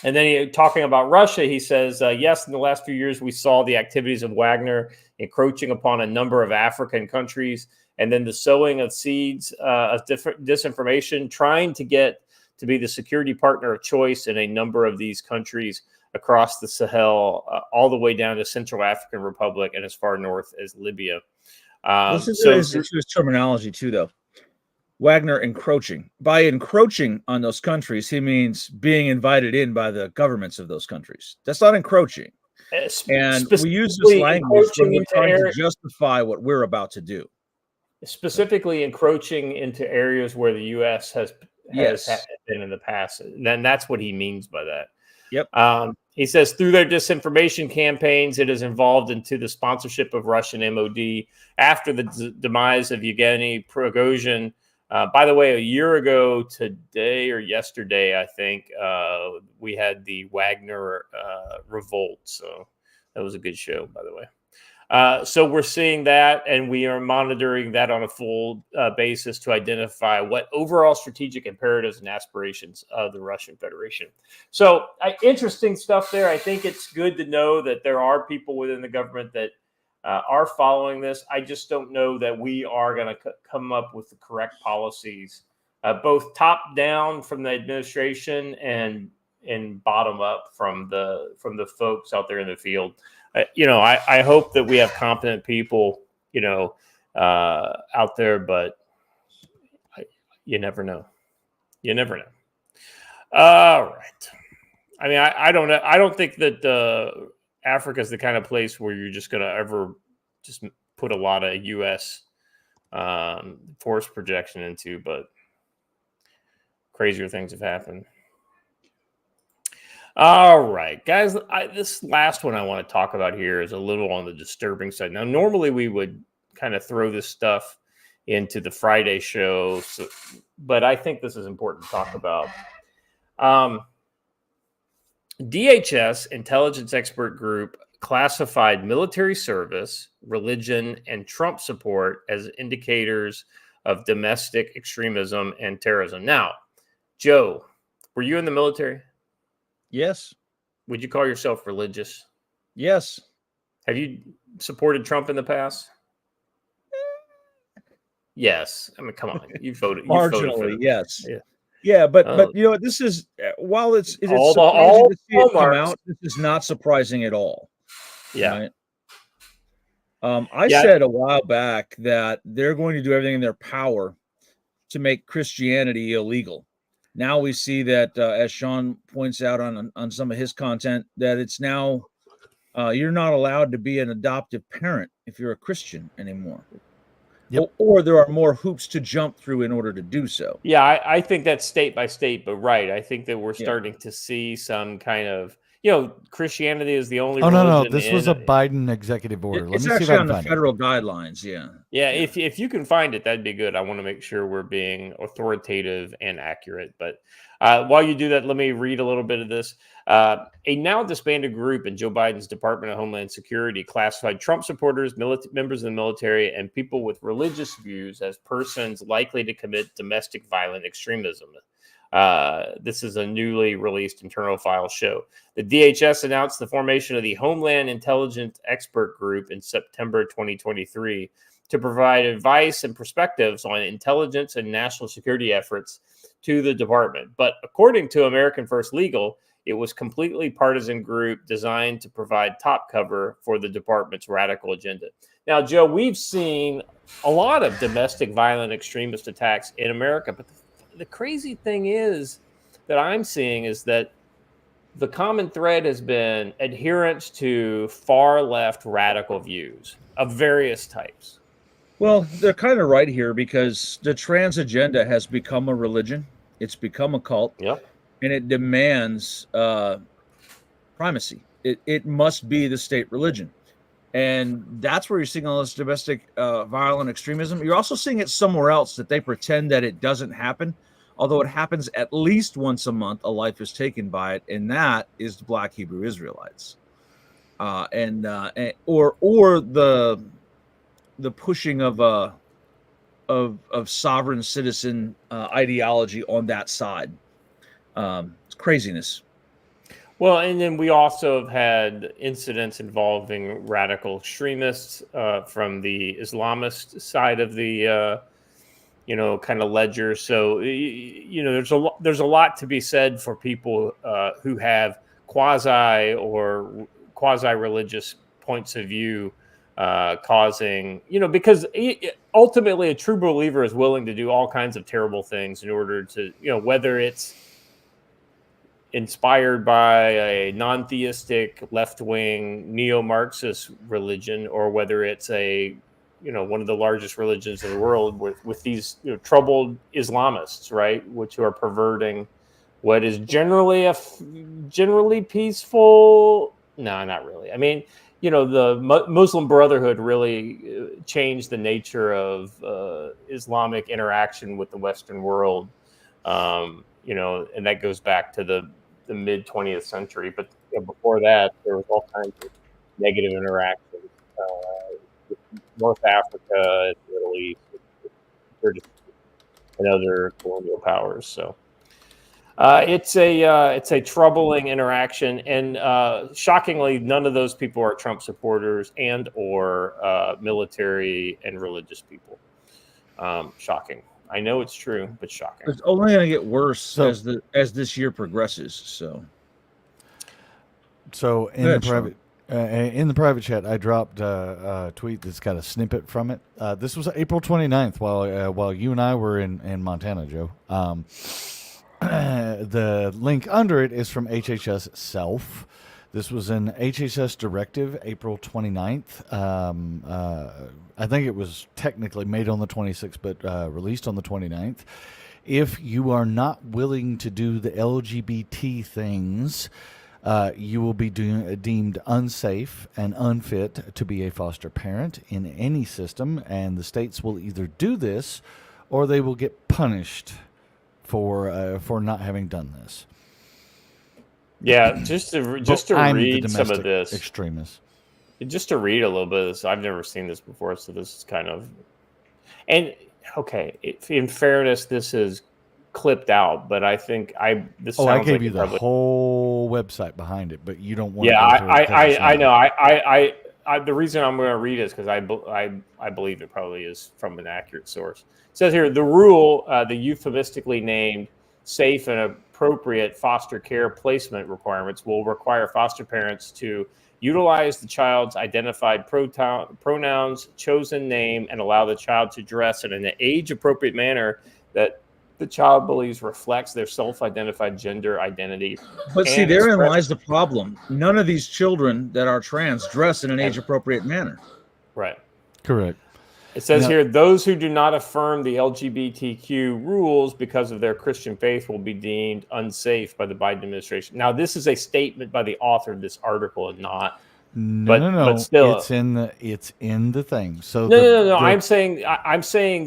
And then talking about Russia, he says, yes, in the last few years, we saw the activities of Wagner encroaching upon a number of African countries, and then the sowing of seeds of disinformation, trying to get to be the security partner of choice in a number of these countries across the Sahel, all the way down to Central African Republic and as far north as Libya. Listen to his terminology too, though. Wagner encroaching. By encroaching on those countries, he means being invited in by the governments of those countries. That's not encroaching. And we use this language when we're trying to justify what we're about to do. Specifically encroaching into areas where the U.S. has been in the past. And then that's what he means by that. Yep. He says through their disinformation campaigns, it is involved into the sponsorship of Russian MOD after the demise of Yevgeny Prigozhin. By the way, a year ago today or yesterday, I think we had the Wagner revolt. So that was a good show, by the way. So we're seeing that, and we are monitoring that on a full basis to identify what overall strategic imperatives and aspirations of the Russian Federation. So interesting stuff there. I think it's good to know that there are people within the government that are following this. I just don't know that we are going to come up with the correct policies, both top down from the administration and bottom up from the folks out there in the field. I hope that we have competent people, out there, but you never know. You never know. All right. I mean, I don't know. I don't think that Africa is the kind of place where you're just going to ever just put a lot of U.S. Force projection into, but crazier things have happened. All right, guys, this last one I want to talk about here is a little on the disturbing side. Now, normally we would kind of throw this stuff into the Friday show, but I think this is important to talk about. DHS, Intelligence Expert Group, classified military service, religion, and Trump support as indicators of domestic extremism and terrorism. Now, Joe, were you in the military? Yes. Would you call yourself religious? Yes. Have you supported Trump in the past? Yes. I mean, come on. You voted. You voted for Marginally, them. yes. Yeah. Yeah, but Oh, you know, this is while it's all surprising to see it come hallmarks. out, this is not surprising at all. Yeah. Right? I Yeah. said a while back that they're going to do everything in their power to make Christianity illegal. Now we see that, as Sean points out on some of his content, that it's now you're not allowed to be an adoptive parent if you're a Christian anymore. Yep. Or there are more hoops to jump through in order to do so. Yeah, I think that's state by state, but right. I think that we're Yeah. starting to see some kind of, Christianity is the only Oh no, religion. this was a Biden executive order. Let It's me see if actually I on can the find it. federal guidelines. Yeah. Yeah, if you can find it, that'd be good. I want to make sure we're being authoritative and accurate. But while you do that, let me read a little bit of this. A now disbanded group in Joe Biden's Department of Homeland Security classified Trump supporters, members of the military, and people with religious views as persons likely to commit domestic violent extremism. This is a newly released internal file show. The DHS announced the formation of the Homeland Intelligence Expert Group in September 2023 to provide advice and perspectives on intelligence and national security efforts to the department. But according to American First Legal, it was completely partisan group designed to provide top cover for the department's radical agenda. Now, Joe, we've seen a lot of domestic violent extremist attacks in America, but the crazy thing is that I'm seeing is that the common thread has been adherence to far left radical views of various types. Well, they're kind of right here because the trans agenda has become a religion. It's become a cult. Yep. And it demands primacy. It must be the state religion. And that's where you're seeing all this domestic violent extremism. You're also seeing it somewhere else that they pretend that it doesn't happen, although it happens at least once a month. A life is taken by it, and that is the Black Hebrew Israelites, or the pushing of sovereign citizen ideology on that side. It's craziness. Well, and then we also have had incidents involving radical extremists from the Islamist side of the, kind of ledger. So, there's a lot to be said for people who have quasi religious points of view, causing, because ultimately a true believer is willing to do all kinds of terrible things in order to, whether it's inspired by a non-theistic left-wing neo-Marxist religion, or whether it's a, one of the largest religions in the world with these troubled Islamists, right, which are perverting what is generally peaceful. No, not really. I mean, the Muslim Brotherhood really changed the nature of Islamic interaction with the Western world. And that goes back to the mid 20th century. But before that, there was all kinds of negative interactions with North Africa, the Middle East, and other colonial powers. So it's a troubling interaction, and shockingly, none of those people are Trump supporters and or military and religious people. Shocking. I know it's true, but shocking. It's only going to get worse as this year progresses. So in the private chat, I dropped a tweet that's got a snippet from it. This was April 29th while you and I were in Montana, Joe. The link under it is from HHS itself. This was an HHS directive, April 29th. I think it was technically made on the 26th, but released on the 29th. If you are not willing to do the LGBT things, you will be deemed unsafe and unfit to be a foster parent in any system, and the states will either do this or they will get punished for not having done this. Yeah, just to read some of this. Extremists. Just to read a little bit of this. I've never seen this before, so this is kind of... And, okay, in fairness, this is clipped out, but I think this I sounds gave like you it the probably. whole website behind it, but you don't want Yeah, to go through it 'cause it's I know. long. The reason I'm going to read it is because I believe it probably is from an accurate source. It says here the rule, the euphemistically named safe and appropriate foster care placement requirements will require foster parents to utilize the child's identified pronouns, chosen name, and allow the child to dress in an age-appropriate manner that the child believes reflects their self-identified gender identity. But see, And therein express. lies the problem. None of these children that are trans dress in an age-appropriate manner. Right. Correct. It says Now- here, those who do not affirm the LGBTQ rules because of their Christian faith will be deemed unsafe by the Biden administration. Now, this is a statement by the author of this article, and not. No. But still, it's in the thing. So no. I'm saying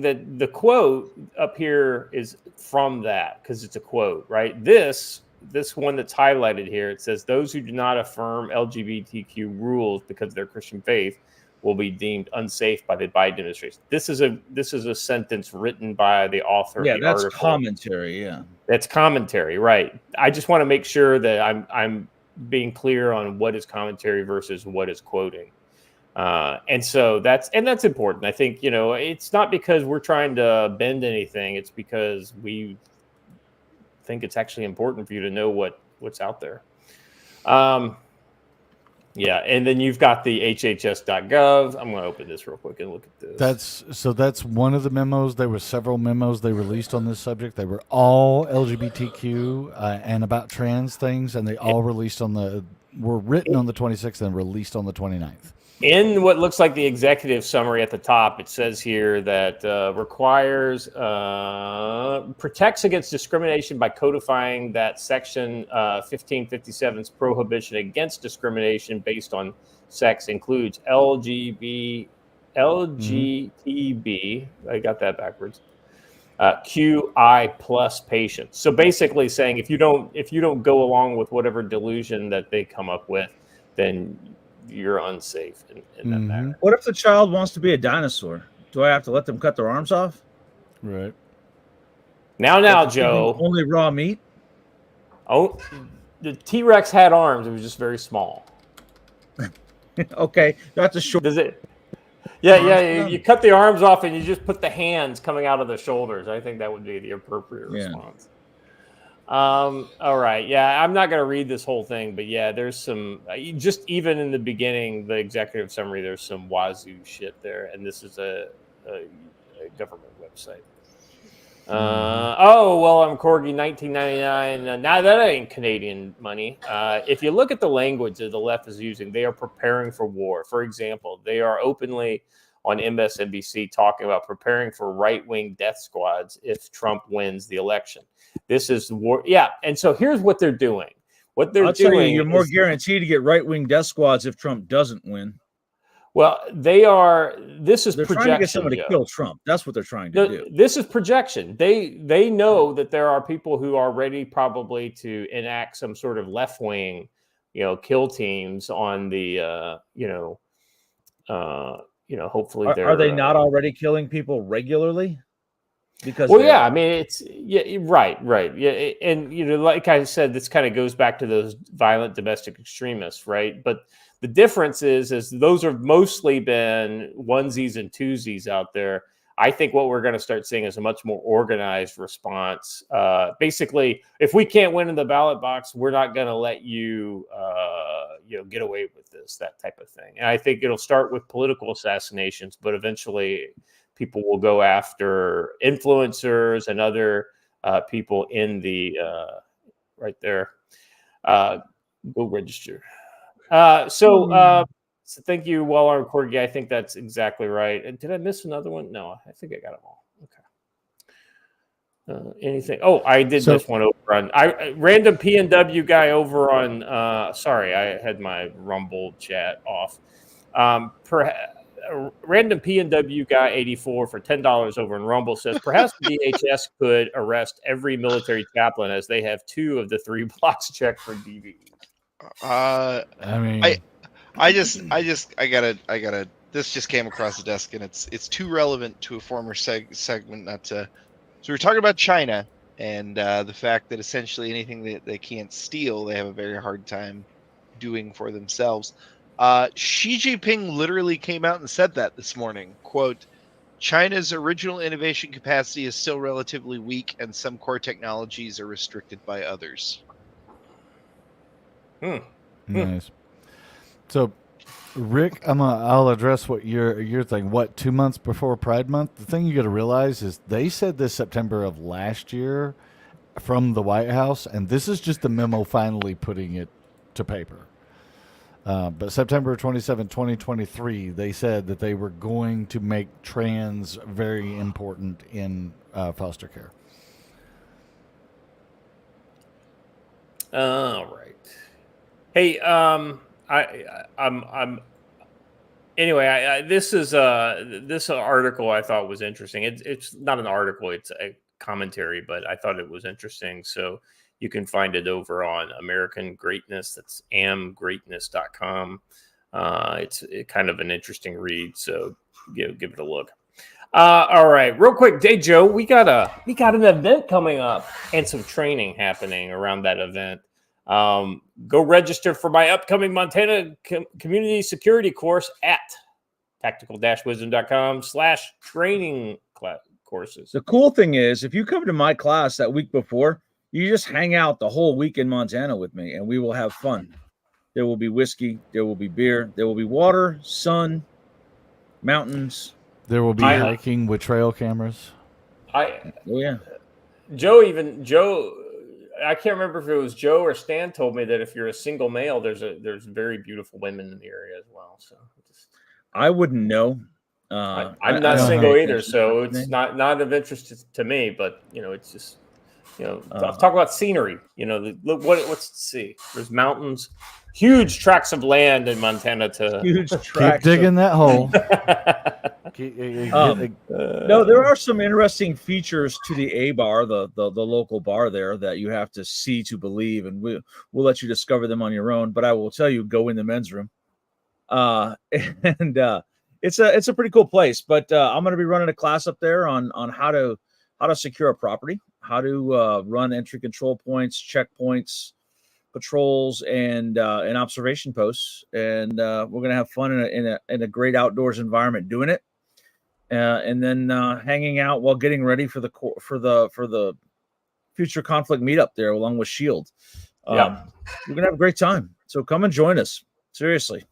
that the quote up here is from that because it's a quote, right? This one that's highlighted here, it says those who do not affirm LGBTQ rules because of their Christian faith will be deemed unsafe by the Biden administration. This is a sentence written by the author of the that's article. commentary. Yeah, That's commentary, right? I just want to make sure that I'm being clear on what is commentary versus what is quoting, and so that's important. I think it's not because we're trying to bend anything; it's because we think it's actually important for you to know what's out there. Yeah, and then you've got the hhs.gov. I'm going to open this real quick and look at this. That's one of the memos. There were several memos they released on this subject. They were all LGBTQ and about trans things, and they all were written on the 26th and released on the 29th. In what looks like the executive summary at the top, it says here that protects against discrimination by codifying that Section 1557's prohibition against discrimination based on sex includes LGTB. I got that backwards. QI plus patients. So basically saying if you don't go along with whatever delusion that they come up with, then you're unsafe in that matter. What if the child wants to be a dinosaur? Do I have to let them cut their arms off? Right. Now, Joe. Only raw meat? Oh, the T-Rex had arms. It was just very small. Okay, that's a short. Does it? Yeah. You cut the arms off and you just put the hands coming out of the shoulders. I think that would be the appropriate response. All right. Yeah, I'm not going to read this whole thing, but yeah, there's some, just even in the beginning, the executive summary, there's some wazoo shit there. And this is a government website. I'm Corgi 1999. Now that ain't Canadian money. If you look at the language that the left is using, they are preparing for war. For example, they are openly on MSNBC talking about preparing for right-wing death squads if Trump wins the election. This is war. Yeah. And so here's what they're doing. I'll tell you, you're more guaranteed to get right-wing death squads if Trump doesn't win. Well, they're trying to get somebody to kill Trump. That's what they're trying to do. This is projection. They know that there are people who are ready probably to enact some sort of left-wing, kill teams on the, hopefully are they not already killing people regularly? Because I mean, right. Yeah. And, like I said, this kind of goes back to those violent domestic extremists, right? But the difference is those have mostly been onesies and twosies out there. I think what we're going to start seeing is a much more organized response. Basically, if we can't win in the ballot box, we're not going to let you, get away with this, that type of thing. And I think it'll start with political assassinations, but eventually people will go after influencers and other people in the right there. Go register. So thank you, Well-Armed Corgi. I think that's exactly right. And did I miss another one? No, I think I got them all. Okay. Anything? Oh, I did this one over on random PNW guy over on. Sorry, I had my Rumble chat off. Random PNW guy 84 for $10 over in Rumble says perhaps the DHS could arrest every military chaplain as they have 2 of the 3 blocks checked for DV. I gotta. This just came across the desk, and it's too relevant to a former segment not to. So we're talking about China And the fact that essentially anything that they can't steal, they have a very hard time doing for themselves. Xi Jinping literally came out and said that this morning. Quote, China's original innovation capacity is still relatively weak, and some core technologies are restricted by others. Nice. So, Rick, I'll address what your thing. What, 2 months before Pride Month? The thing you got to realize is they said this September of last year from the White House, and this is just the memo finally putting it to paper. But September 27, 2023, they said that they were going to make trans very important in foster care. All right. Hey, I'm anyway. This is this article I thought was interesting. It's not an article; it's a commentary, but I thought it was interesting. So you can find it over on American Greatness. That's amgreatness.com. It's kind of an interesting read. So give it a look. All right, real quick, hey Joe, we got an event coming up and some training happening around that event. Go register for my upcoming Montana community security course at tactical-wisdom.com/training courses. The cool thing is, if you come to my class that week before, you just hang out the whole week in Montana with me, and we will have fun. There will be whiskey, there will be beer, there will be water, sun, mountains. There will be hiking with trail cameras. Joe, I can't remember if it was Joe or Stan told me that if you're a single male, there's very beautiful women in the area as well. So I wouldn't know. I'm not single either, so it's not of interest to me. But it's just talk about scenery. Look what's to see. There's mountains, huge tracts of land in Montana keep digging that hole. No, there are some interesting features to the A bar, the local bar there, that you have to see to believe, and we'll let you discover them on your own. But I will tell you, go in the men's room, and it's a pretty cool place. But I'm going to be running a class up there on how to secure a property, how to run entry control points, checkpoints, patrols, and observation posts, and we're going to have fun in a great outdoors environment doing it. And then hanging out while getting ready for the future conflict meetup there, along with Shield. We're gonna have a great time. So come and join us. Seriously,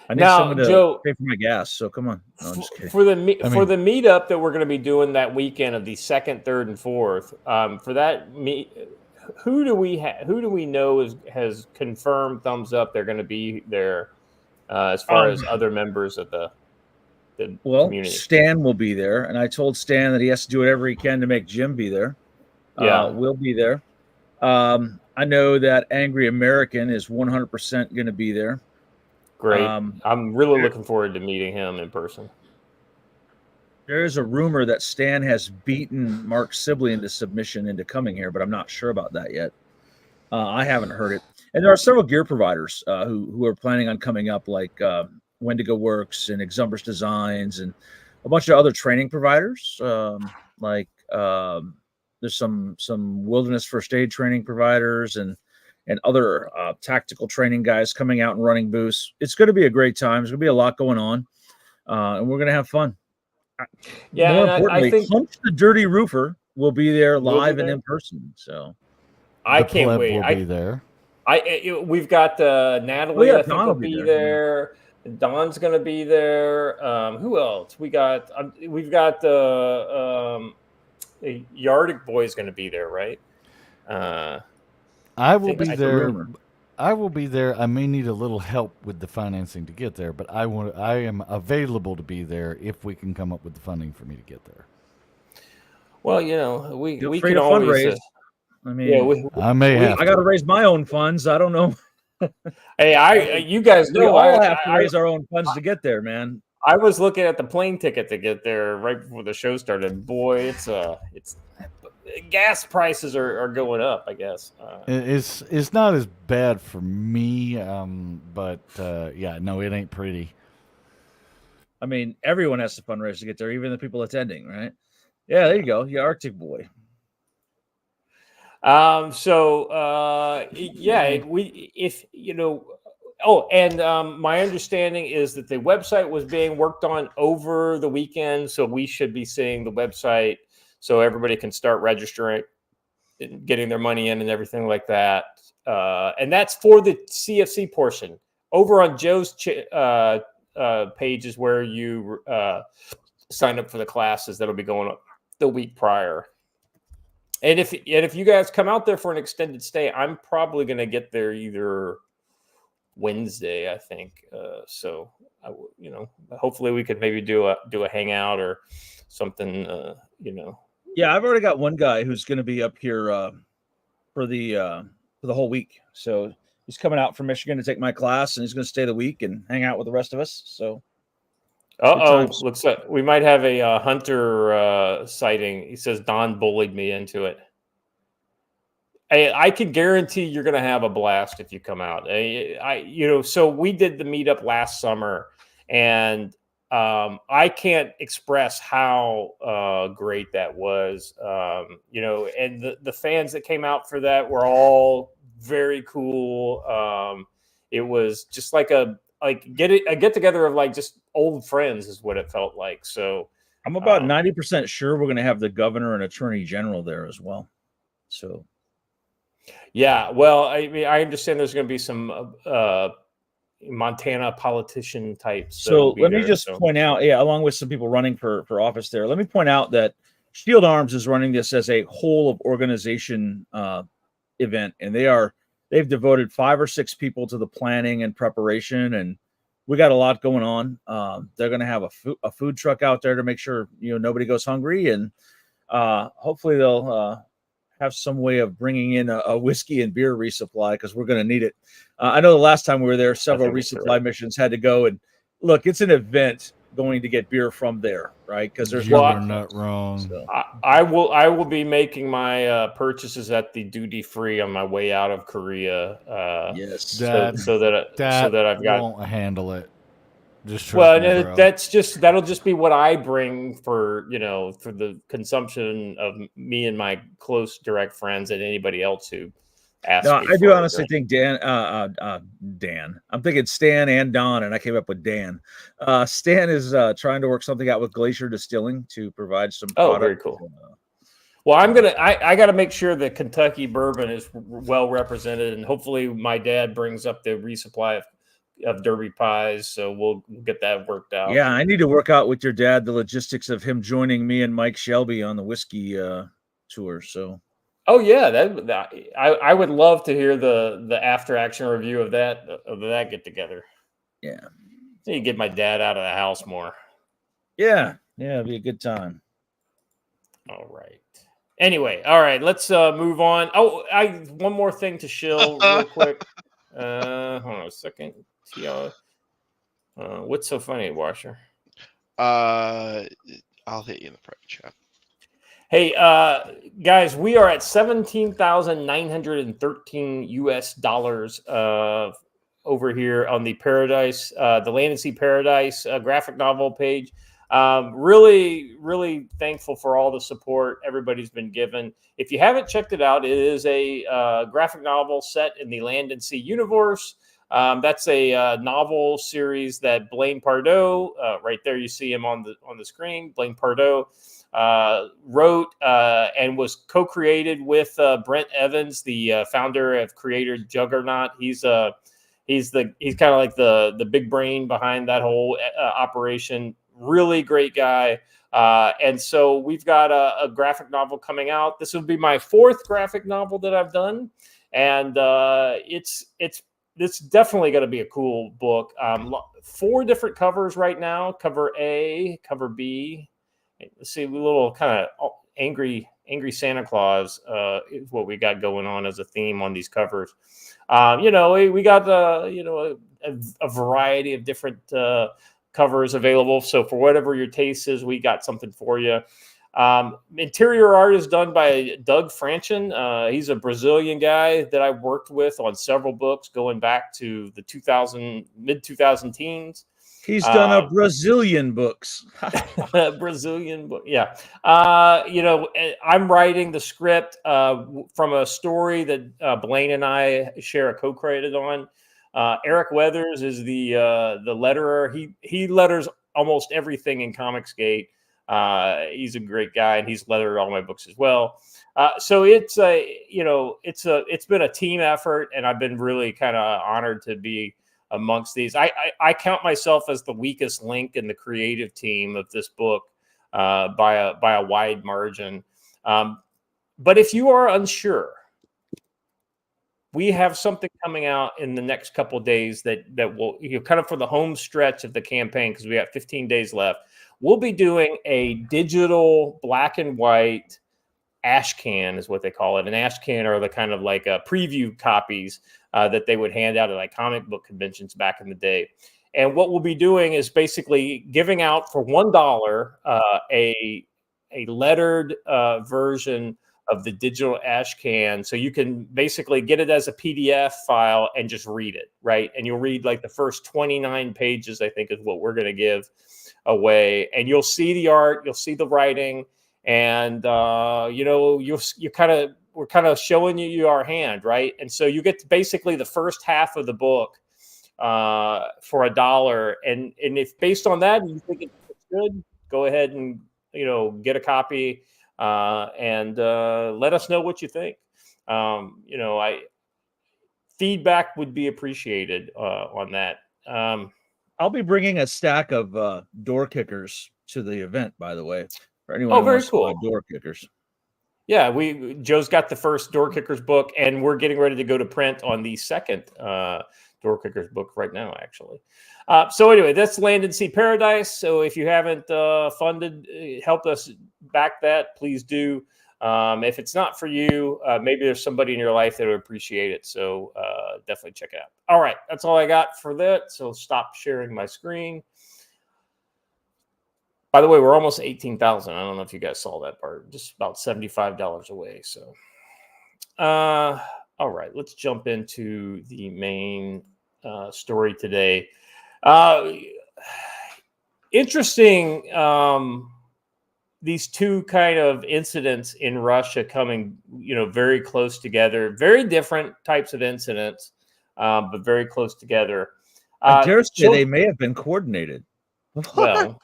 I need someone to pay for my gas. So come on. No, I'm just kidding. For the meetup that we're going to be doing that weekend of the 2nd, 3rd, and 4th. For that who do we know has confirmed thumbs up they're going to be there as far as other members of the community? Stan will be there, and I told Stan that he has to do whatever he can to make Jim be there. We'll be there. I know that Angry American is 100% going to be there. Great. I'm really looking forward to meeting him in person. There is a rumor that Stan has beaten Mark Sibley into submission into coming here, but I'm not sure about that yet. I haven't heard it. And there are several gear providers who are planning on coming up, like Wendigo Works and Exumbers Designs, and a bunch of other training providers. There's some wilderness first aid training providers and other tactical training guys coming out and running booths. It's going to be a great time. There's going to be a lot going on, and we're going to have fun. More importantly, I think Hunch the Dirty Roofer will be there live and in person. So I can't wait. Will be there. We've got Natalie. I think will be there. Don's going to be there. Who else? We've got the Yardic Boy's going to be there, right? I will be there. I will be there. I may need a little help with the financing to get there, but I am available to be there if we can come up with the funding for me to get there. Well, we can always fundraise. I got to raise my own funds. I don't know. Hey, you guys know we all have to raise our own funds to get there, man. I was looking at the plane ticket to get there right before the show started. Boy, it's gas prices are going up, I guess. It's not as bad for me, but it ain't pretty. I mean, everyone has to fundraise to get there, even the people attending, right? Yeah, there you go. You Arctic boy. My understanding is that the website was being worked on over the weekend, so we should be seeing the website so everybody can start registering and getting their money in and everything like that. And that's for the CFC portion. Over on Joe's page is where you sign up for the classes that'll be going up the week prior. And if you guys come out there for an extended stay, I'm probably going to get there either Wednesday, I think. Hopefully we could maybe do a hangout or something. Yeah, I've already got one guy who's going to be up here for the whole week. So he's coming out from Michigan to take my class, and he's going to stay the week and hang out with the rest of us. So. Looks like we might have a Hunter sighting. He says Don bullied me into it. I can guarantee you're going to have a blast if you come out. So we did the meetup last summer, and I can't express how great that was. And the fans that came out for that were all very cool. It was just like a get together of like just old friends is what it felt like. So I'm about 90% sure we're going to have the governor and attorney general there as well. So yeah, well, I mean, I understand there's going to be some Montana politician types. So let me just point out, along with some people running for office there, let me point out that Shield Arms is running this as a whole of organization event, and they've devoted 5 or 6 people to the planning and preparation, and we got a lot going on. They're going to have a food truck out there to make sure nobody goes hungry, and hopefully they'll have some way of bringing in a whiskey and beer resupply because we're going to need it. I know the last time we were there, several resupply missions had to go, and look, it's an event going to get beer from there, right? Because there's you're not wrong. So. I will be making my purchases at the duty free on my way out of Korea. Yes, so that I've got won't handle it. Just that'll just be what I bring for for the consumption of me and my close direct friends and anybody else who asks. No, I do honestly think Dan. I'm thinking Stan and Don, and I came up with Dan. Stan is trying to work something out with Glacier Distilling to provide some. Oh, very cool. Well, I got to make sure that Kentucky bourbon is well represented, and hopefully my dad brings up the resupply of Derby pies, so we'll get that worked out. Yeah, I need to work out with your dad the logistics of him joining me and Mike Shelby on the whiskey tour. So, oh yeah, I would love to hear the after action review of that get together. Yeah, you get my dad out of the house more. Yeah, it'd be a good time. All right. Anyway, all right, let's move on. Oh, one more thing to shill real quick. Hold on a second. What's so funny, Washer? I'll hit you in the private chat. Hey, guys, we are at $17,913 US over here on the Paradise, the Land and Sea Paradise graphic novel page. Really, really thankful for all the support everybody's been given. If you haven't checked it out, it is a graphic novel set in the Land and Sea universe. That's a novel series that Blaine Pardoe, right there, you see him on the screen. Blaine Pardoe wrote and was co-created with Brent Evans, the founder of Creator Juggernaut. He's kind of like the big brain behind that whole operation. Really great guy. And so we've got a graphic novel coming out. This will be my 4th graphic novel that I've done, and it's definitely going to be a cool book. 4 different covers right now. Cover A, cover B. Let's see, a little kind of angry Santa Claus is what we got going on as a theme on these covers. We got a variety of different covers available. So for whatever your taste is, we got something for you. Interior art is done by Doug Franchin. He's a Brazilian guy that I've worked with on several books going back to the mid 2000 teens. He's done a Brazilian books. Brazilian book, yeah. I'm writing the script from a story that Blaine and I share a co-credit on. Eric Weathers is the letterer. He letters almost everything in Comicsgate. He's a great guy, and he's lettered all my books as well. So it's been a team effort, and I've been really kind of honored to be amongst these. I count myself as the weakest link in the creative team of this book by a wide margin. But if you are unsure, we have something coming out in the next couple of days that will, kind of for the home stretch of the campaign, because we got 15 days left. We'll be doing a digital black and white ash can, is what they call it. An ash can are the kind of like preview copies that they would hand out at like comic book conventions back in the day. And what we'll be doing is basically giving out for $1 a lettered version of the digital ash can. So you can basically get it as a PDF file and just read it, right? And you'll read like the first 29 pages, I think is what we're going to give away. And you'll see the art, you'll see the writing, and we're kind of showing you our hand, right? And so you get basically the first half of the book for $1. And if based on that you think it's good, go ahead and get a copy and let us know what you think. Feedback would be appreciated on that. I'll be bringing a stack of Doorkickers to the event, by the way. For anyone who very wants cool. to buy Doorkickers. Yeah, Joe's got the first Doorkickers book, and we're getting ready to go to print on the second Doorkickers book right now, actually. So anyway, that's Land and Sea Paradise. So if you haven't helped us back that, please do. If it's not for you, maybe there's somebody in your life that would appreciate it. So definitely check it out. All right, that's all I got for that. So stop sharing my screen. By the way, we're almost 18,000. I don't know if you guys saw that part. Just about $75 away. So, all right, let's jump into the main story today. Interesting. These two kind of incidents in Russia coming, very close together. Very different types of incidents, but very close together. I dare say they may have been coordinated. Well.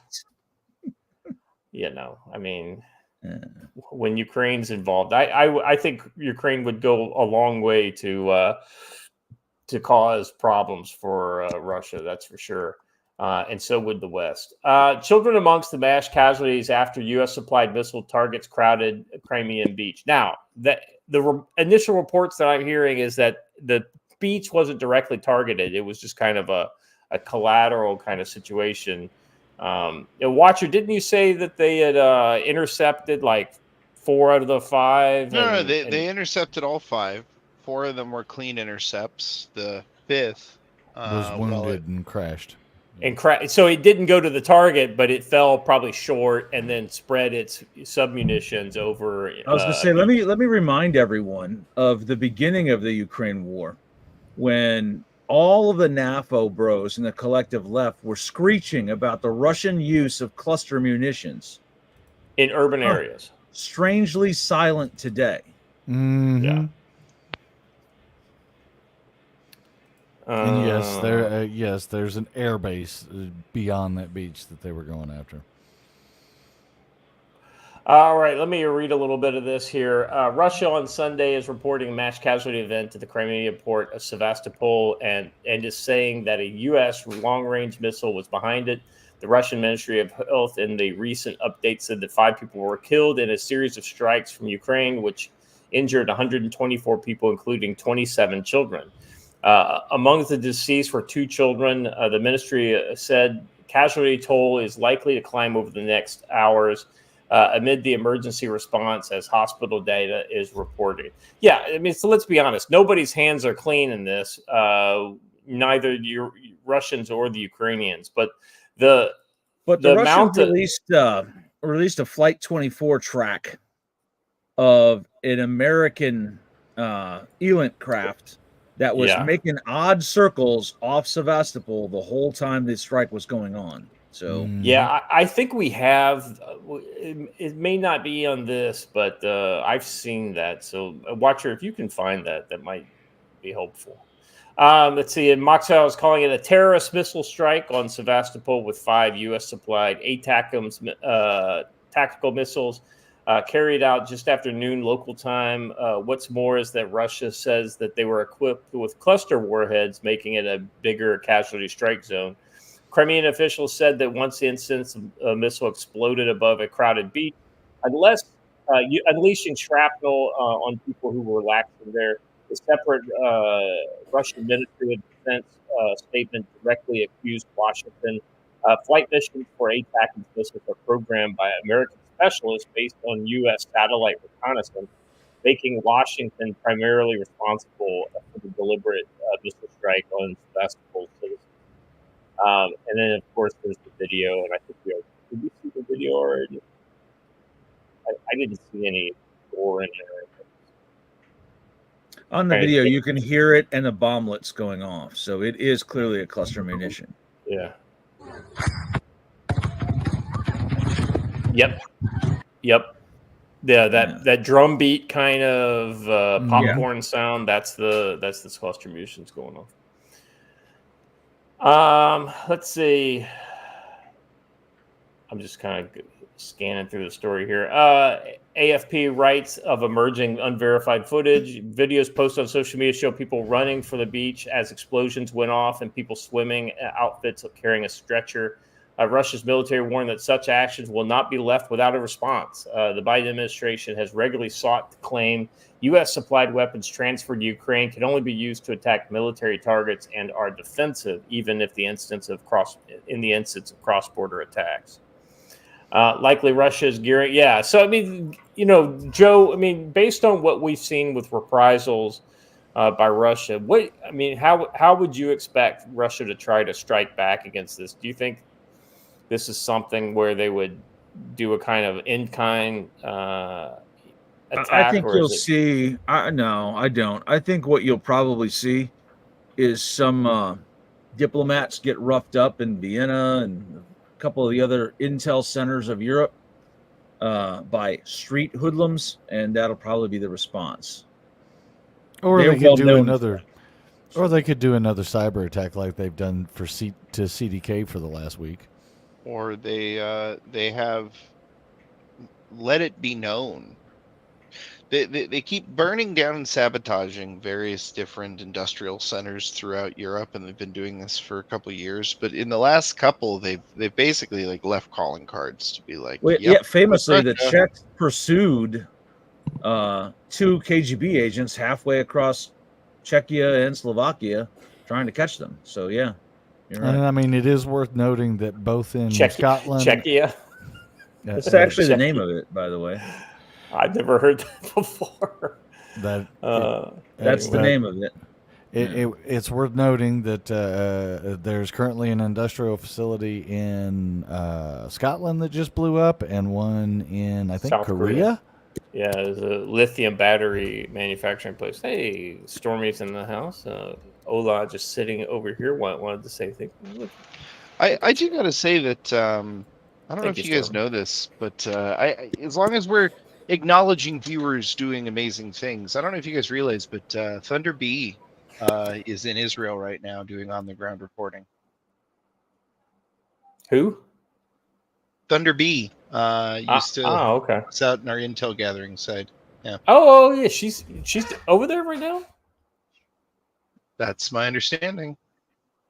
When Ukraine's involved, I think Ukraine would go a long way to cause problems for Russia. That's for sure. And so would the West. Children amongst the mass casualties after U.S. supplied missile targets crowded Crimean beach. Now, the initial reports that I'm hearing is that the beach wasn't directly targeted. It was just kind of a collateral kind of situation. Watcher, didn't you say that they had intercepted like 4 out of the 5? No, they intercepted all 5. 4 of them were clean intercepts. The 5th was wounded and crashed. So it didn't go to the target, but it fell probably short and then spread its submunitions over. I was going to say, let me remind everyone of the beginning of the Ukraine war, when all of the NAFO bros and the collective left were screeching about the Russian use of cluster munitions in urban areas. Strangely silent today. Mm-hmm. Yeah. And there's an air base beyond that beach that they were going after. All right, let me read a little bit of this here. Russia on Sunday is reporting a mass casualty event at the Crimean port of Sevastopol and is saying that a U.S. long-range missile was behind it. The Russian Ministry of Health in the recent update said that 5 people were killed in a series of strikes from Ukraine, which injured 124 people, including 27 children. Among the deceased were 2 children. The ministry said casualty toll is likely to climb over the next hours amid the emergency response as hospital data is reported. Yeah, so let's be honest. Nobody's hands are clean in this, neither the Russians or the Ukrainians. But the Russians released a Flight 24 track of an American Elant craft that was making odd circles off Sevastopol the whole time the strike was going on. So yeah, I think we have. It may not be on this, but I've seen that. So, Watcher, if you can find that, that might be helpful. Let's see. And Moxell is calling it a terrorist missile strike on Sevastopol with 5 U.S. supplied ATACMS tactical missiles carried out just after noon local time. What's more is that Russia says that they were equipped with cluster warheads, making it a bigger casualty strike zone. Crimean officials said that once the instance of a missile exploded above a crowded beach, unleashing shrapnel on people who were relaxing there. The separate Russian Ministry of Defense statement directly accused Washington. Flight missions for ATACMS missiles are programmed by American specialists based on U.S. satellite reconnaissance, making Washington primarily responsible for the deliberate missile strike on Sevastopol citizens. And then, of course, there's the video, and I think did we see the video already? I didn't see any gore in there. On the video, you can hear it and the bomblets going off. So it is clearly a cluster munition. Yeah. Yep. Yeah, that drum beat kind of popcorn sound. That's the cluster munitions going off. Let's see. I'm just kind of scanning through the story here. AFP writes of emerging unverified footage. Videos posted on social media show people running for the beach as explosions went off and people swimming outfits carrying a stretcher. Russia's military warned that such actions will not be left without a response. The Biden administration has regularly sought to claim U.S. supplied weapons transferred to Ukraine can only be used to attack military targets and are defensive, even if the instance of cross-border attacks. Likely Russia is gearing. Yeah. So, I mean, Joe, based on what we've seen with reprisals by Russia, how would you expect Russia to try to strike back against this? Do you think this is something where they would do a kind of in-kind attack? I think you'll see. No, I don't. I think what you'll probably see is some diplomats get roughed up in Vienna and a couple of the other intel centers of Europe by street hoodlums, and that'll probably be the response. Or they could do another cyber attack like they've done to CDK for the last week. Or they have let it be known. They keep burning down and sabotaging various different industrial centers throughout Europe, and they've been doing this for a couple of years. But in the last couple, they've basically left calling cards to be like, famously the Czechs pursued 2 KGB agents halfway across Czechia and Slovakia, trying to catch them. So yeah, you're right. And it is worth noting that both in Scotland, Czechia. That's actually the name of it, by the way. I've never heard that before. That's the name of it. It's worth noting that there's currently an industrial facility in Scotland that just blew up, and one in I think South Korea. Yeah, there's a lithium battery manufacturing place. Hey, Stormy's in the house. Ola just sitting over here wanted to say things. I do gotta say that I don't know if you guys know this, but as long as we're acknowledging viewers doing amazing things, I don't know if you guys realize, but Thunder B is in Israel right now doing on-the-ground reporting. Who? Thunder B used to. Oh, okay. It's out in our intel gathering side. Yeah. Oh, yeah. She's over there right now. That's my understanding.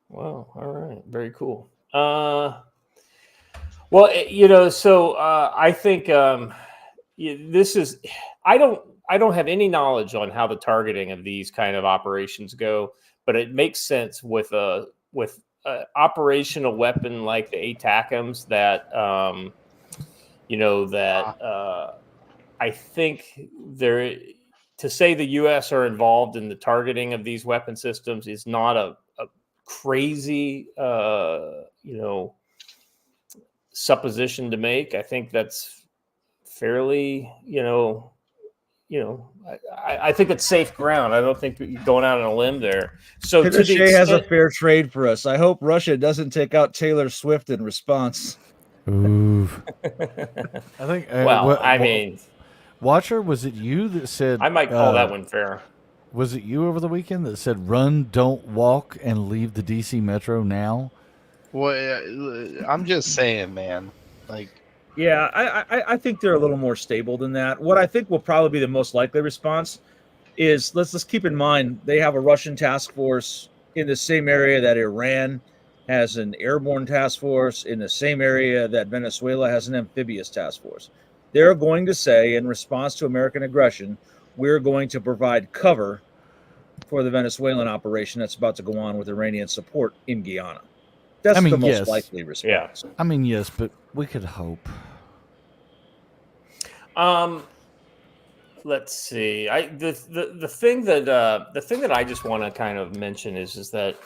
Wow. All right. Very cool. Well, so I think this is. I don't have any knowledge on how the targeting of these kind of operations go, but it makes sense with a operational weapon like the ATACMS that I think there. To say the U.S. are involved in the targeting of these weapon systems is not a crazy, supposition to make. I think that's fairly, I think it's safe ground. I don't think you're going out on a limb there. So to the Pinochet has a extent, fair trade for us. I hope Russia doesn't take out Taylor Swift in response. Ooh. I think. well, I mean, Watcher, was it you that said? I might call that one fair. Was it you over the weekend that said, "Run, don't walk, and leave the DC Metro now"? Well, I'm just saying, man. Like, Yeah, I think they're a little more stable than that. What I think will probably be the most likely response is let's keep in mind they have a Russian task force in the same area that Iran has an airborne task force, in the same area that Venezuela has an amphibious task force. They're going to say, in response to American aggression, we're going to provide cover for the Venezuelan operation that's about to go on with Iranian support in Guyana. That's the most likely response. I mean, yes, but we could hope. Let's see. The thing that I just want to kind of mention is that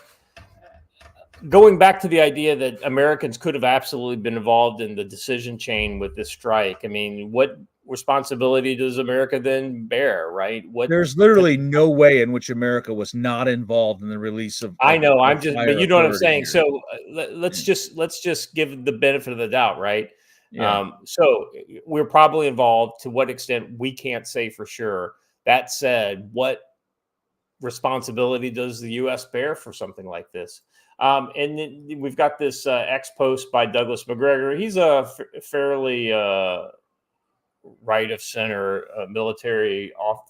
going back to the idea that Americans could have absolutely been involved in the decision chain with this strike. I mean, what responsibility does America then bear, right? There's literally no way in which America was not involved in the release of. I know. But you know what I'm saying. Here. So let's just give the benefit of the doubt, right? Yeah. So we're probably involved. To what extent, we can't say for sure. That said, what responsibility does the U.S. bear for something like this? And then we've got this X post by Douglas McGregor. He's a fairly right of center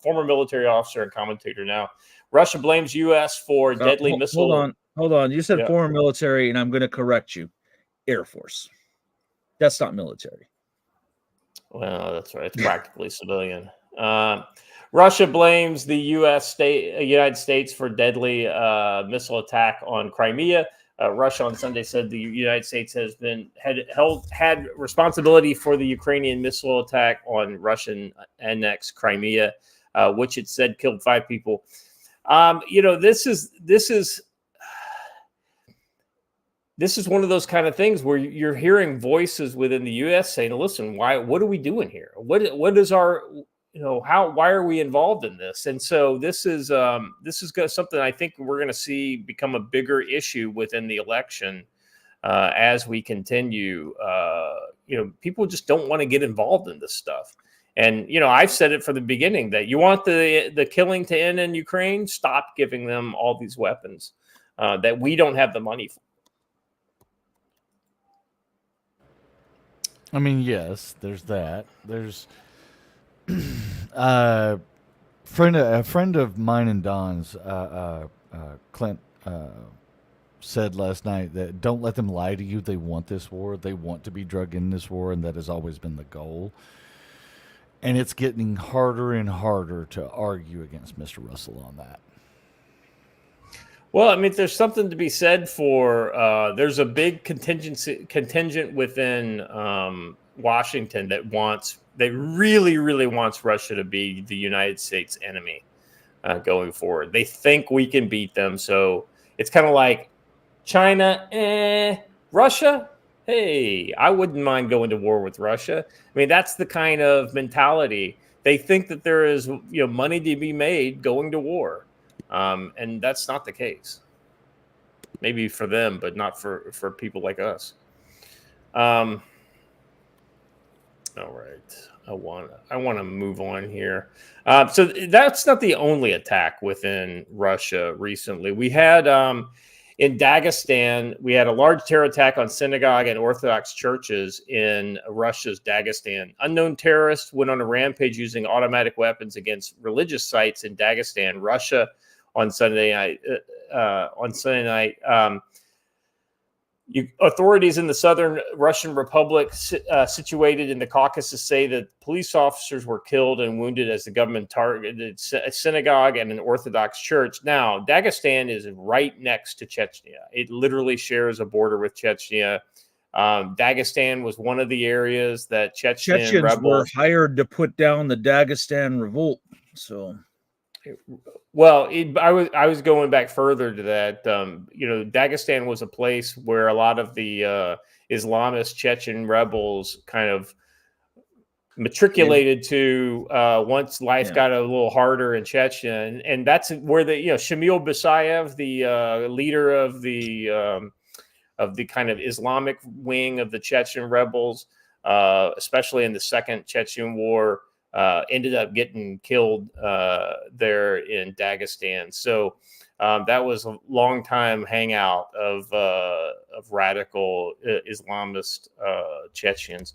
former military officer and commentator now. Russia blames U.S. for deadly missile. Hold on. You said former military, and I'm going to correct you. Air Force. That's not military. Well, that's right. It's practically civilian. Russia blames the United States for deadly missile attack on Crimea. Russia on Sunday said the United States had responsibility for the Ukrainian missile attack on Russian annexed Crimea, which it said killed 5 people. This is one of those kind of things where you're hearing voices within the U.S. saying, "Listen, what are we doing here? What is our, why are we involved in this?" And so this is something I think we're going to see become a bigger issue within the election as we continue. People just don't want to get involved in this stuff. And I've said it from the beginning that you want the killing to end in Ukraine. Stop giving them all these weapons that we don't have the money for. I mean, yes, there's that. There's a friend of mine and Don's, Clint, said last night that don't let them lie to you. They want this war. They want to be drugged in this war, and that has always been the goal. And it's getting harder and harder to argue against Mr. Russell on that. Well, I mean, there's something to be said for there's a big contingent within Washington that really, really wants Russia to be the United States enemy going forward. They think we can beat them. So it's kind of like China, Russia, hey, I wouldn't mind going to war with Russia. I mean, that's the kind of mentality. They think that there is money to be made going to war. And that's not the case. Maybe for them, but not for people like us. All right. I want to move on here. So that's not the only attack within Russia recently. We had in Dagestan, we had a large terror attack on synagogue and Orthodox churches in Russia's Dagestan. Unknown terrorists went on a rampage using automatic weapons against religious sites in Dagestan, Russia. On Sunday night, authorities in the southern Russian Republic situated in the Caucasus say that police officers were killed and wounded as the government targeted a synagogue and an Orthodox church. Now, Dagestan is right next to Chechnya. It literally shares a border with Chechnya. Dagestan was one of the areas that Chechens were hired to put down the Dagestan revolt. So... Well, I was going back further to that. Dagestan was a place where a lot of the Islamist Chechen rebels kind of matriculated to once life got a little harder in Chechnya, and that's where the Shamil Basayev, the leader of the kind of Islamic wing of the Chechen rebels, especially in the Second Chechen War, ended up getting killed there in Dagestan. So that was a long time hangout of radical Islamist Chechens.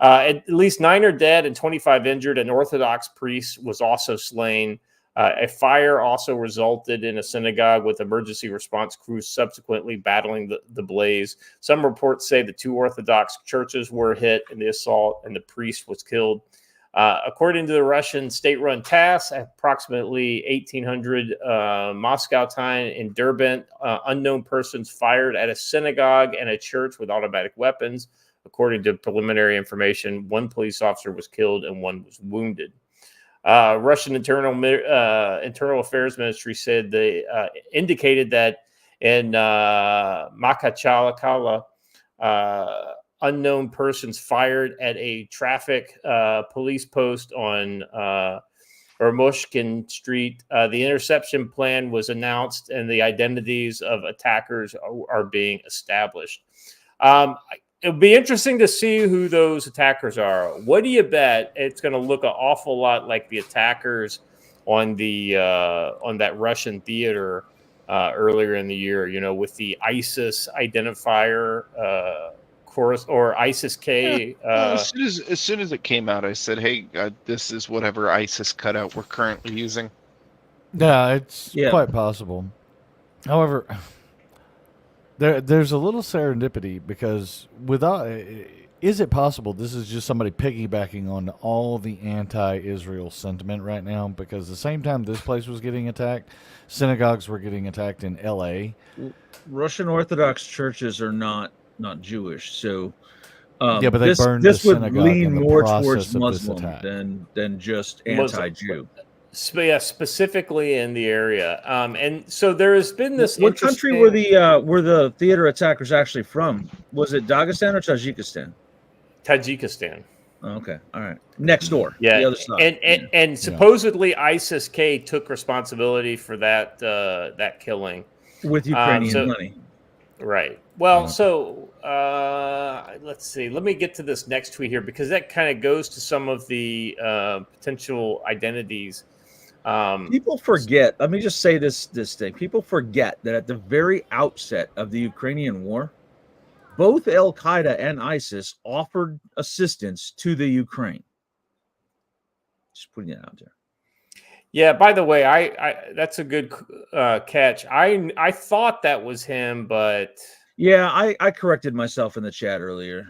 At least 9 are dead and 25 injured. An Orthodox priest was also slain. A fire also resulted in a synagogue, with emergency response crews subsequently battling the blaze. Some reports say the 2 Orthodox churches were hit in the assault and the priest was killed. According to the Russian state-run TASS, at approximately 1800 Moscow time in Derbent, unknown persons fired at a synagogue and a church with automatic weapons. According to preliminary information, 1 police officer was killed and 1 was wounded. Russian Internal Affairs Ministry said they indicated that in Makachalakala, unknown persons fired at a traffic police post on Ermoshkin Street. The interception plan was announced, and the identities of attackers are being established. It'll be interesting to see who those attackers are. What do you bet? It's going to look an awful lot like the attackers on the on that Russian theater earlier in the year. With the ISIS identifier course, or ISIS K. As soon as it came out, I said, "Hey, this is whatever ISIS cutout we're currently using." Yeah, it's quite possible. However, there's a little serendipity, because is it possible this is just somebody piggybacking on all the anti-Israel sentiment right now? Because the same time this place was getting attacked, synagogues were getting attacked in L.A. Russian Orthodox churches are not Jewish, so but they burned this the would synagogue lean in the more process towards of this Muslim attack. than just anti-Jew. Yeah, specifically in the area, and so there has been this. What country were the theater attackers actually from? Was it Dagestan or Tajikistan? Tajikistan. Oh, okay, all right, next door. Yeah, the other side. And supposedly ISIS K took responsibility for that killing with Ukrainian money. Right. Well, so let's see. Let me get to this next tweet here, because that kind of goes to some of the potential identities. People forget. Let me just say this thing. People forget that at the very outset of the Ukrainian war, both Al Qaeda and ISIS offered assistance to the Ukraine. Just putting it out there. Yeah. By the way, I that's a good catch. I thought that was him, but yeah, I corrected myself in the chat earlier.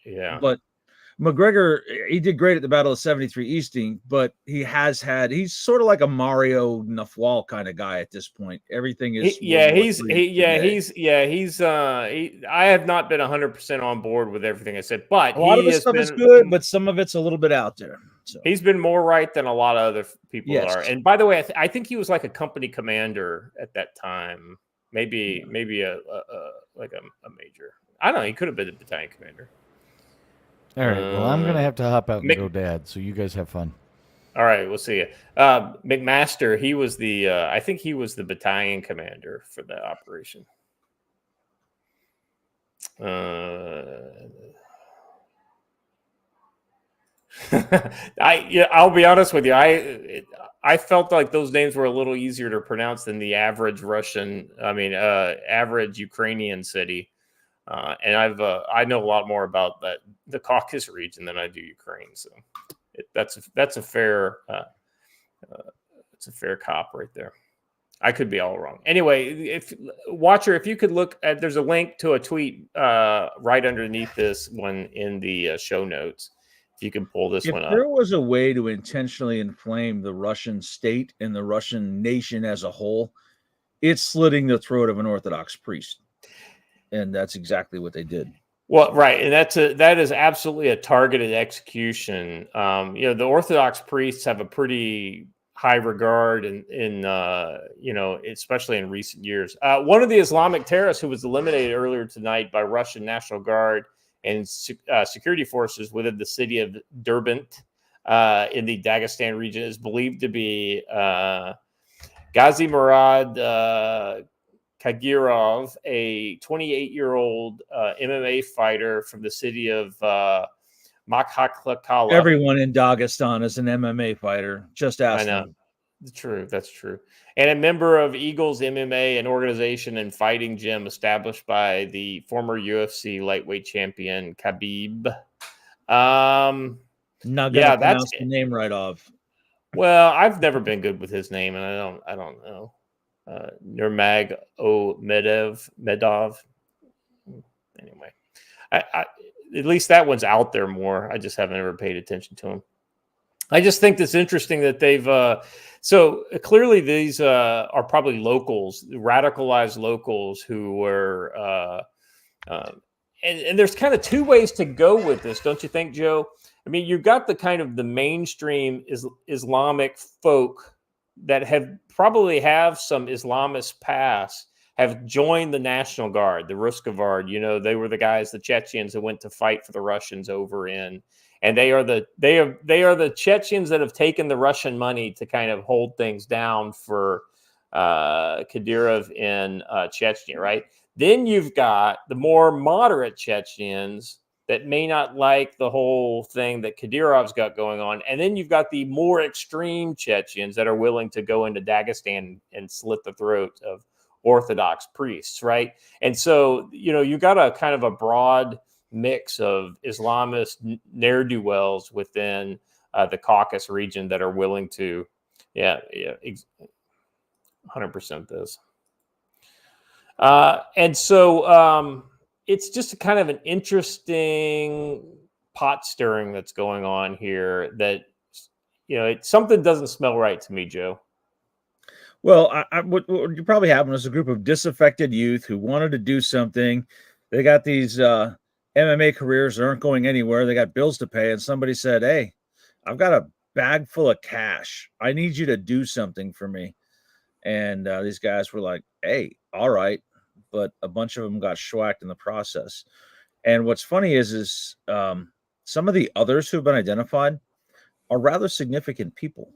Yeah, but McGregor, he did great at the Battle of 73 Easting, but he's sort of like a Mario Nafwal kind of guy at this point. Everything is I have not been 100% on board with everything I said, but a lot of this stuff is good, but some of it's a little bit out there. So he's been more right than a lot of other people are. And by the way, I think he was like a company commander at that time. Maybe a major. I don't know. He could have been a battalion commander. All right. Well, I'm going to have to hop out and go dad, so you guys have fun. All right. We'll see you. McMaster, he was I think he was the battalion commander for the operation. I'll be honest with you. I felt like those names were a little easier to pronounce than the average average Ukrainian city. And I know a lot more about the Caucasus region than I do Ukraine. So that's a fair cop right there. I could be all wrong. Anyway, if you could look at, there's a link to a tweet right underneath this one in the show notes. If you can pull this one up. If there was a way to intentionally inflame the Russian state and the Russian nation as a whole, it's slitting the throat of an Orthodox priest. And that's exactly what they did. Well, right, and that is absolutely a targeted execution. The Orthodox priests have a pretty high regard in especially in recent years. One of the Islamic terrorists who was eliminated earlier tonight by Russian National Guard and security forces within the city of Derbent in the Dagestan region is believed to be Ghazi Murad Kagirov, a 28-year-old MMA fighter from the city of Makhaklakala. Everyone in Dagestan is an MMA fighter. Just ask them. True, that's true. And a member of Eagles MMA, an organization and fighting gym established by the former UFC lightweight champion Khabib. Not gonna pronounce the name right off. Well, I've never been good with his name, and I don't know. Nurmagomedov. Anyway, I at least that one's out there more. I just haven't ever paid attention to him. I just think it's interesting that they've so clearly these are probably locals, radicalized locals who were and there's kind of two ways to go with this, don't you think, Joe? I mean, you've got the kind of the mainstream Islamic folk that probably have some Islamist past, have joined the National Guard, the Ruskavard. You know, they were the guys, the Chechens that went to fight for the Russians over in. And they are the Chechens that have taken the Russian money to kind of hold things down for Kadyrov in Chechnya, right? Then you've got the more moderate Chechens that may not like the whole thing that Kadyrov's got going on. And then you've got the more extreme Chechens that are willing to go into Dagestan and slit the throat of Orthodox priests, right? And so, you know, you got a kind of a broad mix of Islamist ne'er-do-wells within the Caucasus region that are willing to, 100% this. And so it's just a kind of an interesting pot stirring that's going on here that, you know, something doesn't smell right to me, Joe. Well, what you probably happened was a group of disaffected youth who wanted to do something. They got these MMA careers that aren't going anywhere. They got bills to pay. And somebody said, hey, I've got a bag full of cash. I need you to do something for me. And these guys were like, hey, all right. But a bunch of them got schwacked in the process. And what's funny is some of the others who've been identified are rather significant people,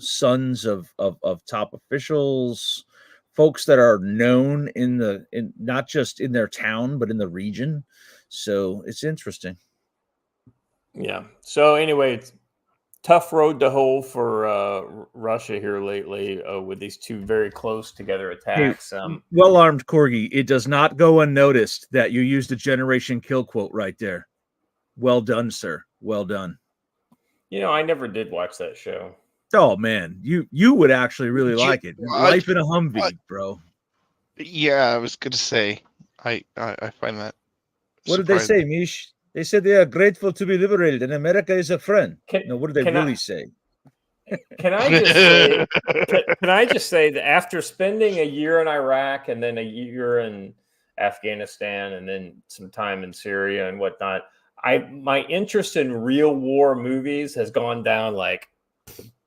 sons of top officials, folks that are known in not just in their town, but in the region. So it's interesting. Yeah. So anyway, it's tough road to hoe for Russia here lately with these two very close together attacks. Hey, well-armed Corgi, it does not go unnoticed that you used a Generation Kill quote right there. Well done, sir. Well done. You know, I never did watch that show. Oh man, you would actually really like it. Life in a Humvee, bro. Yeah, I was gonna say I find that. What did they say, Mish? They said they are grateful to be liberated and America is a friend. No, what did they really say? Can I just say? Can I just say that after spending a year in Iraq and then a year in Afghanistan and then some time in Syria and whatnot, my interest in real war movies has gone down like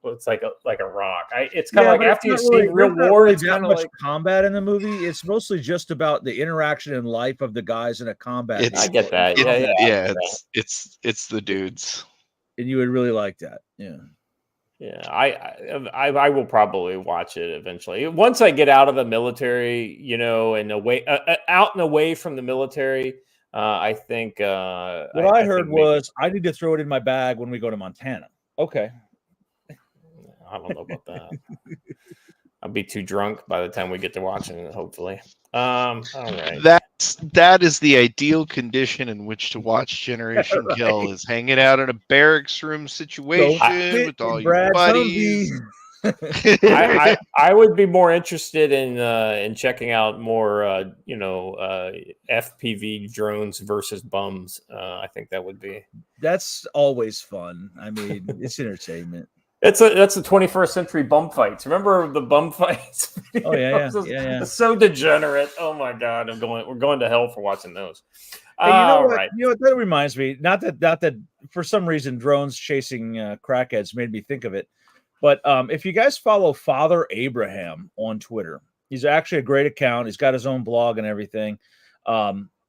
it's like a rock. It's kind of like after you see real war, it's kind of like combat in the movie. It's mostly just about the interaction in life of the guys in a combat. I get that. It's the dudes, and you would really like that. Yeah. Yeah, I will probably watch it eventually once I get out of the military, you know, and away out and away from the military. I think what I heard was I need to throw it in my bag when we go to Montana. Okay. I don't know about that. I'll be too drunk by the time we get to watching it, hopefully. All right. That is the ideal condition in which to watch Generation Kill is hanging out in a barracks room situation with all your buddies. I would be more interested in checking out more FPV drones versus bums. I think that would be. That's always fun. I mean, it's entertainment. That's the 21st century bum fights. Remember the bum fights? Oh yeah. It's so degenerate. Oh my god, we're going to hell for watching those. Hey, you know what? That reminds me. Not that for some reason drones chasing crackheads made me think of it. But if you guys follow Father Abraham on Twitter, he's actually a great account. He's got his own blog and everything.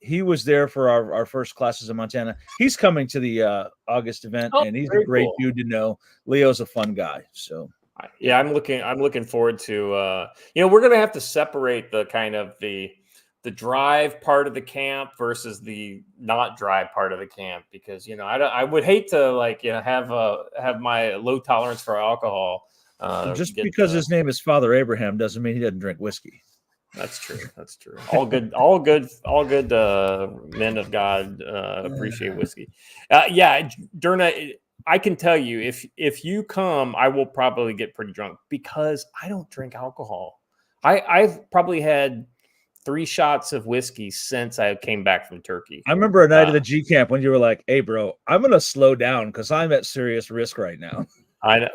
he was there for our first classes in Montana. He's coming to the August event, Oh, and he's a very great cool. dude to know. Leo's a fun guy. So Yeah, I'm looking forward to we're gonna have to separate the kind of the drive part of the camp versus the not drive part of the camp, because I would hate to have my low tolerance for alcohol. just because his name is Father Abraham doesn't mean he doesn't drink whiskey. That's true. That's true. All good men of God appreciate whiskey. Durna, I can tell you, if you come, I will probably get pretty drunk because I don't drink alcohol. I've probably had 3 shots of whiskey since I came back from Turkey. I remember a night at the G camp when you were like, "Hey, bro, I'm gonna slow down because I'm at serious risk right now." I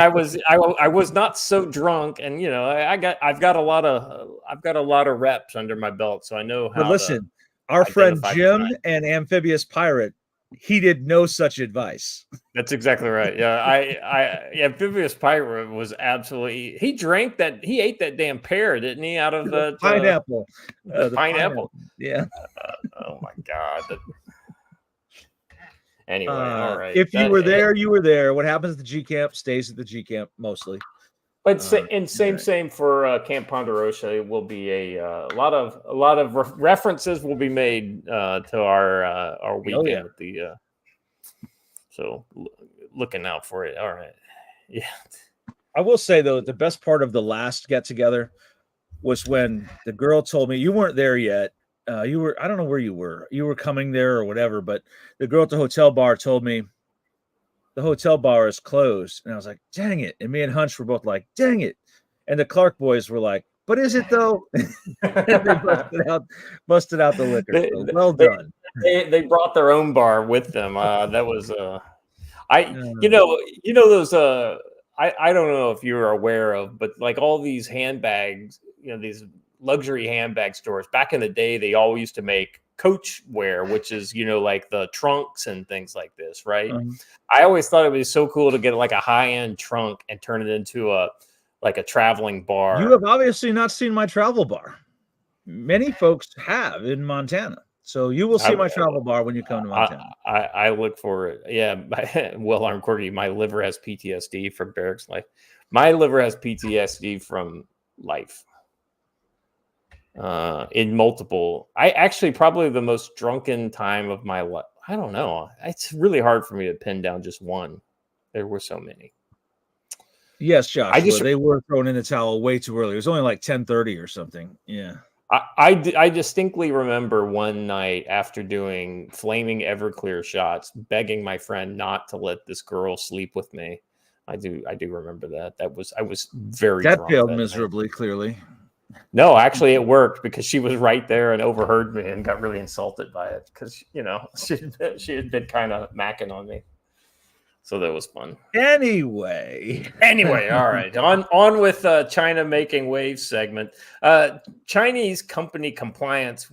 was not so drunk, and I've got a lot of reps under my belt, so I know how. But listen, our friend Jim behind. and Amphibious Pirate, he did no such advice. That's exactly right. Yeah, Amphibious Pirate was absolutely. He ate that damn pear, didn't he? Out of the pineapple. The pineapple. Yeah. Oh my God. Anyway, all right. If you were there, you were there. What happens at the G camp stays at the G camp mostly. But same for Camp Ponderosa. It will be a lot of references will be made to our weekend at the. So looking out for it. All right. Yeah. I will say though, the best part of the last get together was when the girl told me, you weren't there yet. I don't know where you were. You were coming there or whatever, but the girl at the hotel bar told me the hotel bar is closed. And I was like, dang it. And me and Hunch were both like, dang it. And the Clark boys were like, but is it though? They busted out the liquor. So well done. They brought their own bar with them. That was I don't know if you're aware of, but like all these handbags, these luxury handbag stores back in the day, they all used to make coach wear, which is like the trunks and things like this, right? I always thought it was so cool to get like a high-end trunk and turn it into a traveling bar. You have obviously not seen my travel bar. Many folks have in Montana. So you will see my travel bar when you come to Montana. I look for it. Yeah. Well-armed Corgi, my liver has PTSD from barracks life. My liver has PTSD from life. In multiple, probably the most drunken time of my life. I don't know. It's really hard for me to pin down just one. There were so many. Yes, Joshua, they were thrown in the towel way too early. It was only like 10:30 or something. Yeah. I distinctly remember one night after doing flaming Everclear shots, begging my friend not to let this girl sleep with me. I do remember that. I was very that drunk failed that miserably, clearly. No, actually it worked because she was right there and overheard me and got really insulted by it because she had been kind of macking on me. So that was fun. Anyway, all right. On with China making waves segment. Chinese company compliance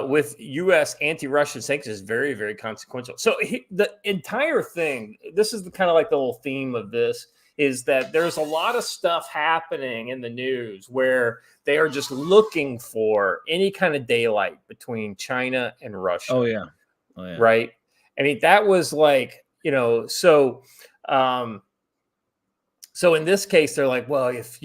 with U.S. anti-Russian sanctions is very, very consequential. So the entire thing, this is kind of like the whole theme of this, is that there's a lot of stuff happening in the news where they are just looking for any kind of daylight between China and Russia. Oh yeah. Right. I mean, that was like, so in this case, they're like, well, if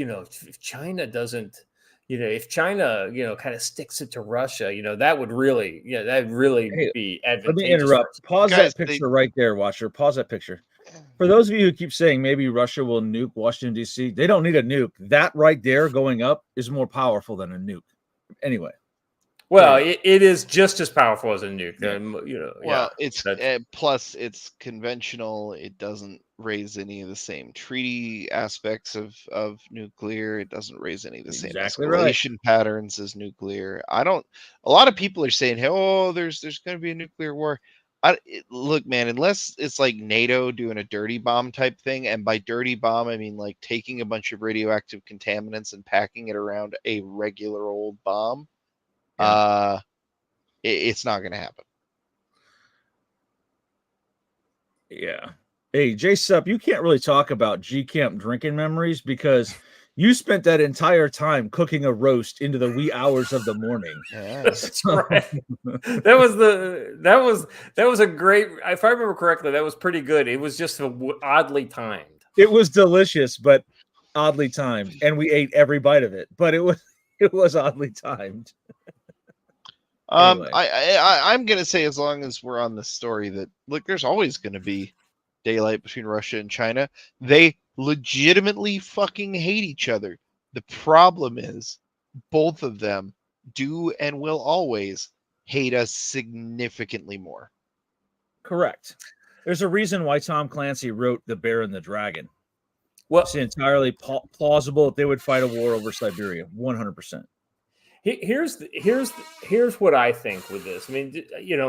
China doesn't, if China, kind of sticks it to Russia, that would really, be advantageous. Let me interrupt. Pause that picture right there, Watcher. Pause that picture. For those of you who keep saying maybe Russia will nuke Washington, D.C., they don't need a nuke. That right there going up is more powerful than a nuke. Anyway. Well, it is just as powerful as a nuke. Well, it's plus it's conventional. It doesn't raise any of the same treaty aspects of nuclear. It doesn't raise any of the same escalation patterns as nuclear. A lot of people are saying, "Hey, there's going to be a nuclear war." Look, man, unless it's like NATO doing a dirty bomb type thing, and by dirty bomb I mean like taking a bunch of radioactive contaminants and packing it around a regular old bomb. It's not going to happen. Yeah. Hey, J-Sup, you can't really talk about G Camp drinking memories because You spent that entire time cooking a roast into the wee hours of the morning. That's right. That was a great. If I remember correctly, that was pretty good. It was just oddly timed. It was delicious, but oddly timed, and we ate every bite of it. But it was oddly timed. Anyway. I'm gonna say, as long as we're on the story, that look, there's always gonna be daylight between Russia and China. They legitimately fucking hate each other. The problem is both of them do and will always hate us significantly more. Correct. There's a reason why Tom Clancy wrote The Bear and the Dragon. Well, it's entirely plausible that they would fight a war over Siberia. 100%. Here's what I think with this. I mean,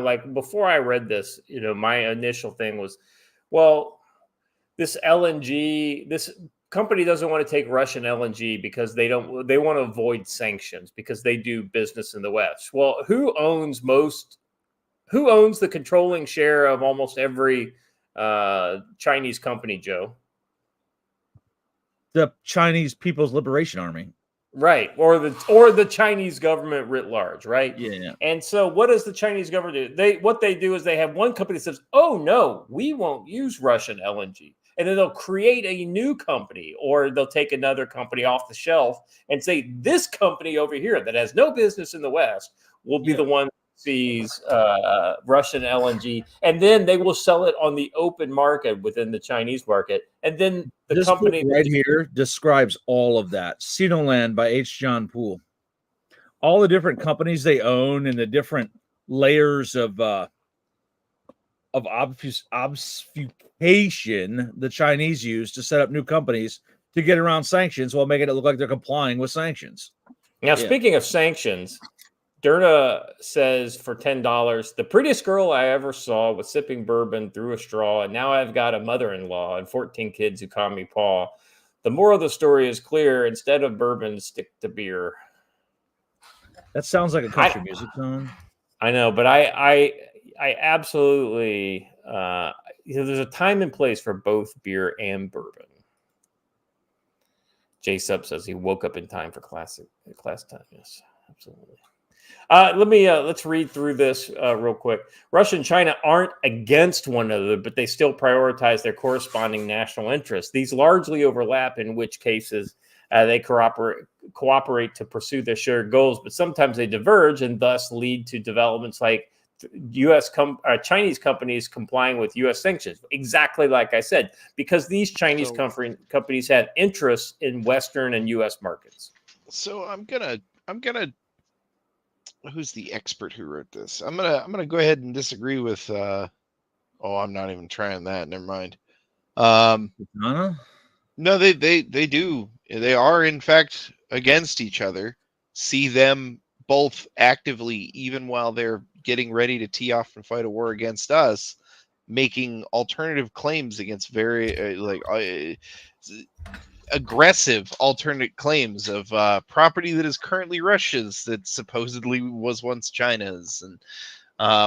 like before I read this, my initial thing was, well, this LNG, this company doesn't want to take Russian LNG because they want to avoid sanctions because they do business in the West. Well, who owns the controlling share of almost every Chinese company, Joe? The Chinese People's Liberation Army. Right. Or the Chinese government writ large, right? Yeah. And so what does the Chinese government do? What they do is they have one company that says, oh no, we won't use Russian LNG. And then they'll create a new company, or they'll take another company off the shelf and say, this company over here that has no business in the West will be the one that sees Russian LNG. And then they will sell it on the open market within the Chinese market. And then this company right here describes all of that. Sinoland by H. John Poole. All the different companies they own and the different layers of obfuscation the Chinese use to set up new companies to get around sanctions while making it look like they're complying with sanctions. Now, speaking of sanctions, Derna says for $10, the prettiest girl I ever saw was sipping bourbon through a straw, and now I've got a mother-in-law and 14 kids who call me Pa. The moral of the story is clear. Instead of bourbon, stick to beer. That sounds like a country music song. I know, but I absolutely there's a time and place for both beer and bourbon. J Sub says he woke up in time for class time. Yes, absolutely. Let's read through this real quick. Russia and China aren't against one another, but they still prioritize their corresponding national interests. These largely overlap, in which cases they cooperate to pursue their shared goals, but sometimes they diverge and thus lead to developments like Chinese companies complying with U.S. sanctions. Exactly like I said, because these Chinese companies have interests in Western and U.S. markets. So I'm gonna. Who's the expert who wrote this? I'm gonna go ahead and disagree with. I'm not even trying that. Never mind. No, they do. They are in fact against each other. See them both actively, even while they're getting ready to tee off and fight a war against us, making alternative claims against very aggressive alternate claims of property that is currently Russia's that supposedly was once China's, and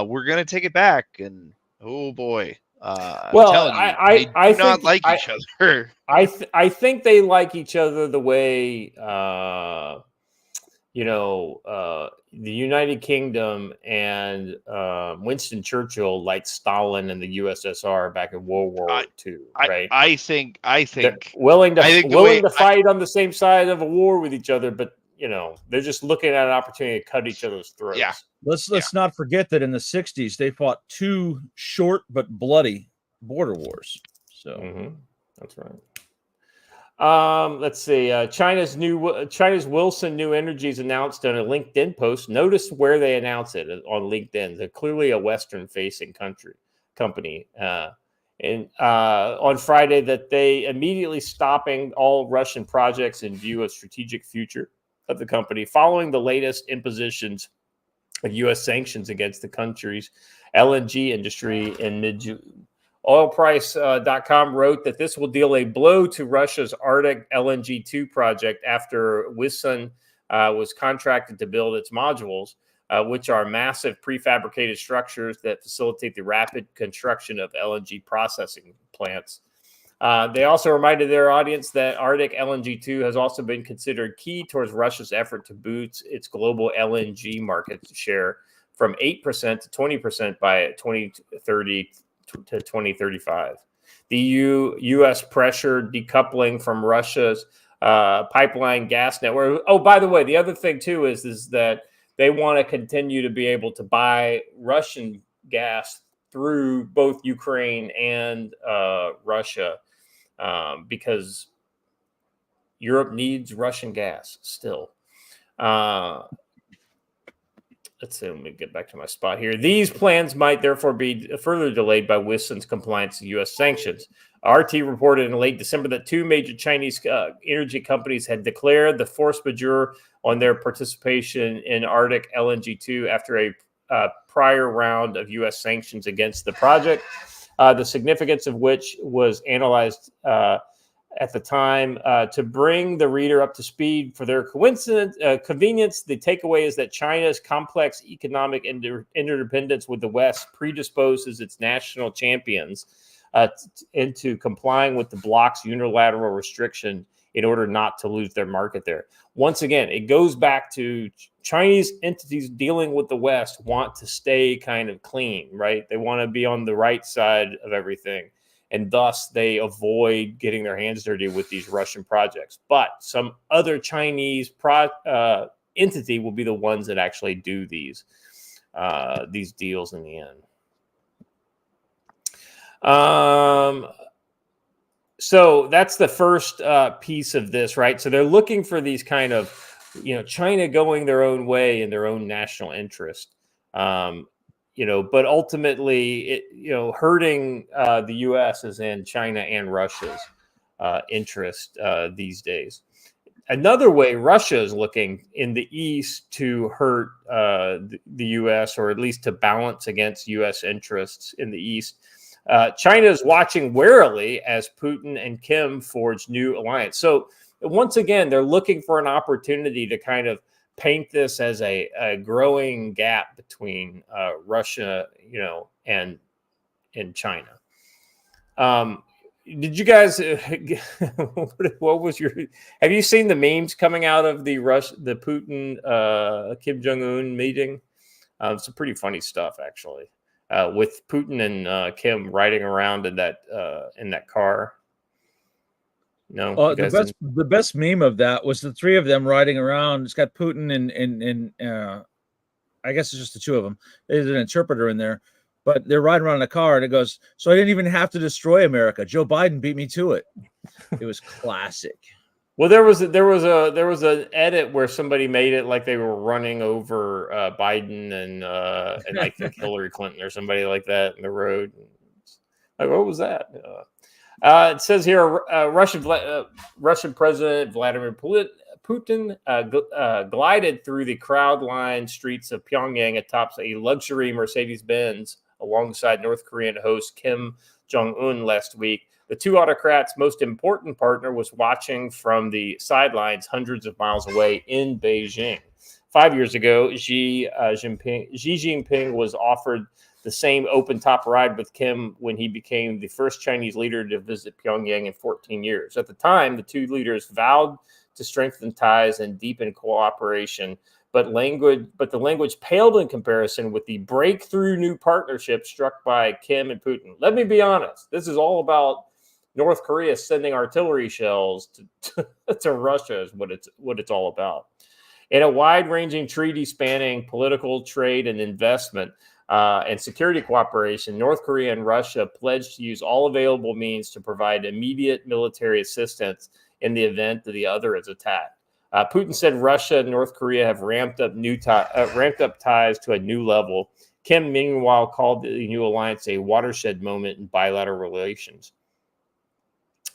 we're gonna take it back. And oh boy, well, I do not like each other. I think they like each other the way the United Kingdom and Winston Churchill liked Stalin and the USSR back in World War II. Right? I think they're willing to fight on the same side of a war with each other, but they're just looking at an opportunity to cut each other's throats. Yeah. Let's not forget that in the 60s they fought two short but bloody border wars. So that's right. Let's see. China's Wilson New Energies announced on a LinkedIn post. Notice where they announce it on LinkedIn. They're clearly a Western-facing company. And on Friday, that they immediately stopping all Russian projects in view of strategic future of the company, following the latest impositions of U.S. sanctions against the country's LNG industry in mid-June. Oilprice.com wrote that this will deal a blow to Russia's Arctic LNG 2 project after Wissun was contracted to build its modules, which are massive prefabricated structures that facilitate the rapid construction of LNG processing plants. They also reminded their audience that Arctic LNG-2 has also been considered key towards Russia's effort to boost its global LNG market share from 8% to 20% by 2030 to 2035. The U.S. pressure decoupling from Russia's pipeline gas network. Oh, by the way, the other thing too is that they want to continue to be able to buy Russian gas through both Ukraine and Russia, because Europe needs Russian gas still. Let's see, let me get back to my spot here. These plans might therefore be further delayed by Wisconsin's compliance to U.S. sanctions. RT reported in late December that two major Chinese energy companies had declared the force majeure on their participation in Arctic LNG-2 after a prior round of U.S. sanctions against the project, the significance of which was analyzed at the time. To bring the reader up to speed for their convenience, the takeaway is that China's complex economic interdependence with the West predisposes its national champions into complying with the bloc's unilateral restriction in order not to lose their market there. Once again, it goes back to Chinese entities dealing with the West want to stay kind of clean, right? They want to be on the right side of everything. And thus, they avoid getting their hands dirty with these Russian projects. But some other Chinese entity will be the ones that actually do these deals in the end. So that's the first piece of this, right? So they're looking for these kind of, China going their own way in their own national interest. But ultimately, it, hurting the U.S. is in China and Russia's interest these days. Another way Russia is looking in the East to hurt the U.S., or at least to balance against U.S. interests in the East. China is watching warily as Putin and Kim forge new alliance. So once again, they're looking for an opportunity to kind of paint this as a growing gap between Russia, and China. Did you guys? What was your? Have you seen the memes coming out of the Putin Kim Jong-un meeting? Some pretty funny stuff, actually, with Putin and Kim riding around in that car. No, the best meme of that was the three of them riding around. It's got Putin and I guess it's just the two of them. There's an interpreter in there, but they're riding around in a car, and it goes, "So I didn't even have to destroy America. Joe Biden beat me to it." It was classic. Well, there was an edit where somebody made it like they were running over Biden and I think Hillary Clinton or somebody like that in the road. Like, what was that? It says here, Russian President Vladimir Putin glided through the crowd-lined streets of Pyongyang atop a luxury Mercedes-Benz alongside North Korean host Kim Jong-un last week. The two autocrats' most important partner was watching from the sidelines hundreds of miles away in Beijing. 5 years ago, Xi Jinping was offered the same open-top ride with Kim when he became the first Chinese leader to visit Pyongyang in 14 years. At the time, the two leaders vowed to strengthen ties and deepen cooperation, but the language paled in comparison with the breakthrough new partnership struck by Kim and Putin. Let me be honest. This is all about North Korea sending artillery shells to Russia is what it's all about. In a wide-ranging treaty spanning political, trade, and investment, and security cooperation, North Korea and Russia pledged to use all available means to provide immediate military assistance in the event that the other is attacked. Putin said Russia and North Korea have ramped up ties to a new level. Kim, meanwhile, called the new alliance a watershed moment in bilateral relations.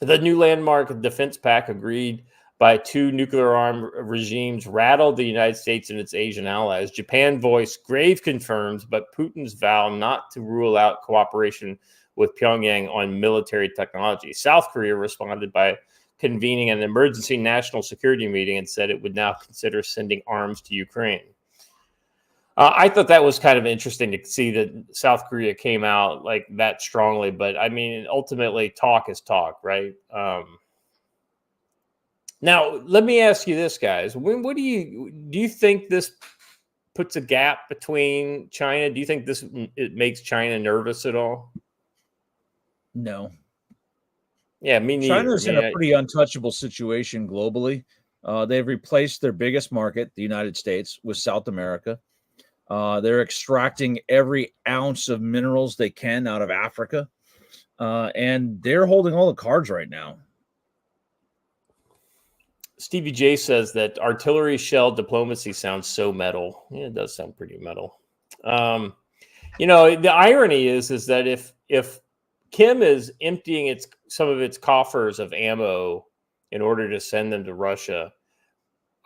The new landmark defense pact agreed by two nuclear-armed regimes rattled the United States and its Asian allies. Japan voiced grave concerns, but Putin's vow not to rule out cooperation with Pyongyang on military technology. South Korea responded by convening an emergency national security meeting and said it would now consider sending arms to Ukraine. I thought that was kind of interesting to see that South Korea came out like that strongly. But I mean, ultimately, talk is talk, right? Now, let me ask you this, guys. What do you think this puts a gap between China? Do you think it makes China nervous at all? No. Yeah, me neither. China's in a pretty untouchable situation globally. They've replaced their biggest market, the United States, with South America. They're extracting every ounce of minerals they can out of Africa, and they're holding all the cards right now. Stevie J says that artillery shell diplomacy sounds so metal. Yeah, it does sound pretty metal. The irony is that if Kim is emptying some of its coffers of ammo in order to send them to Russia,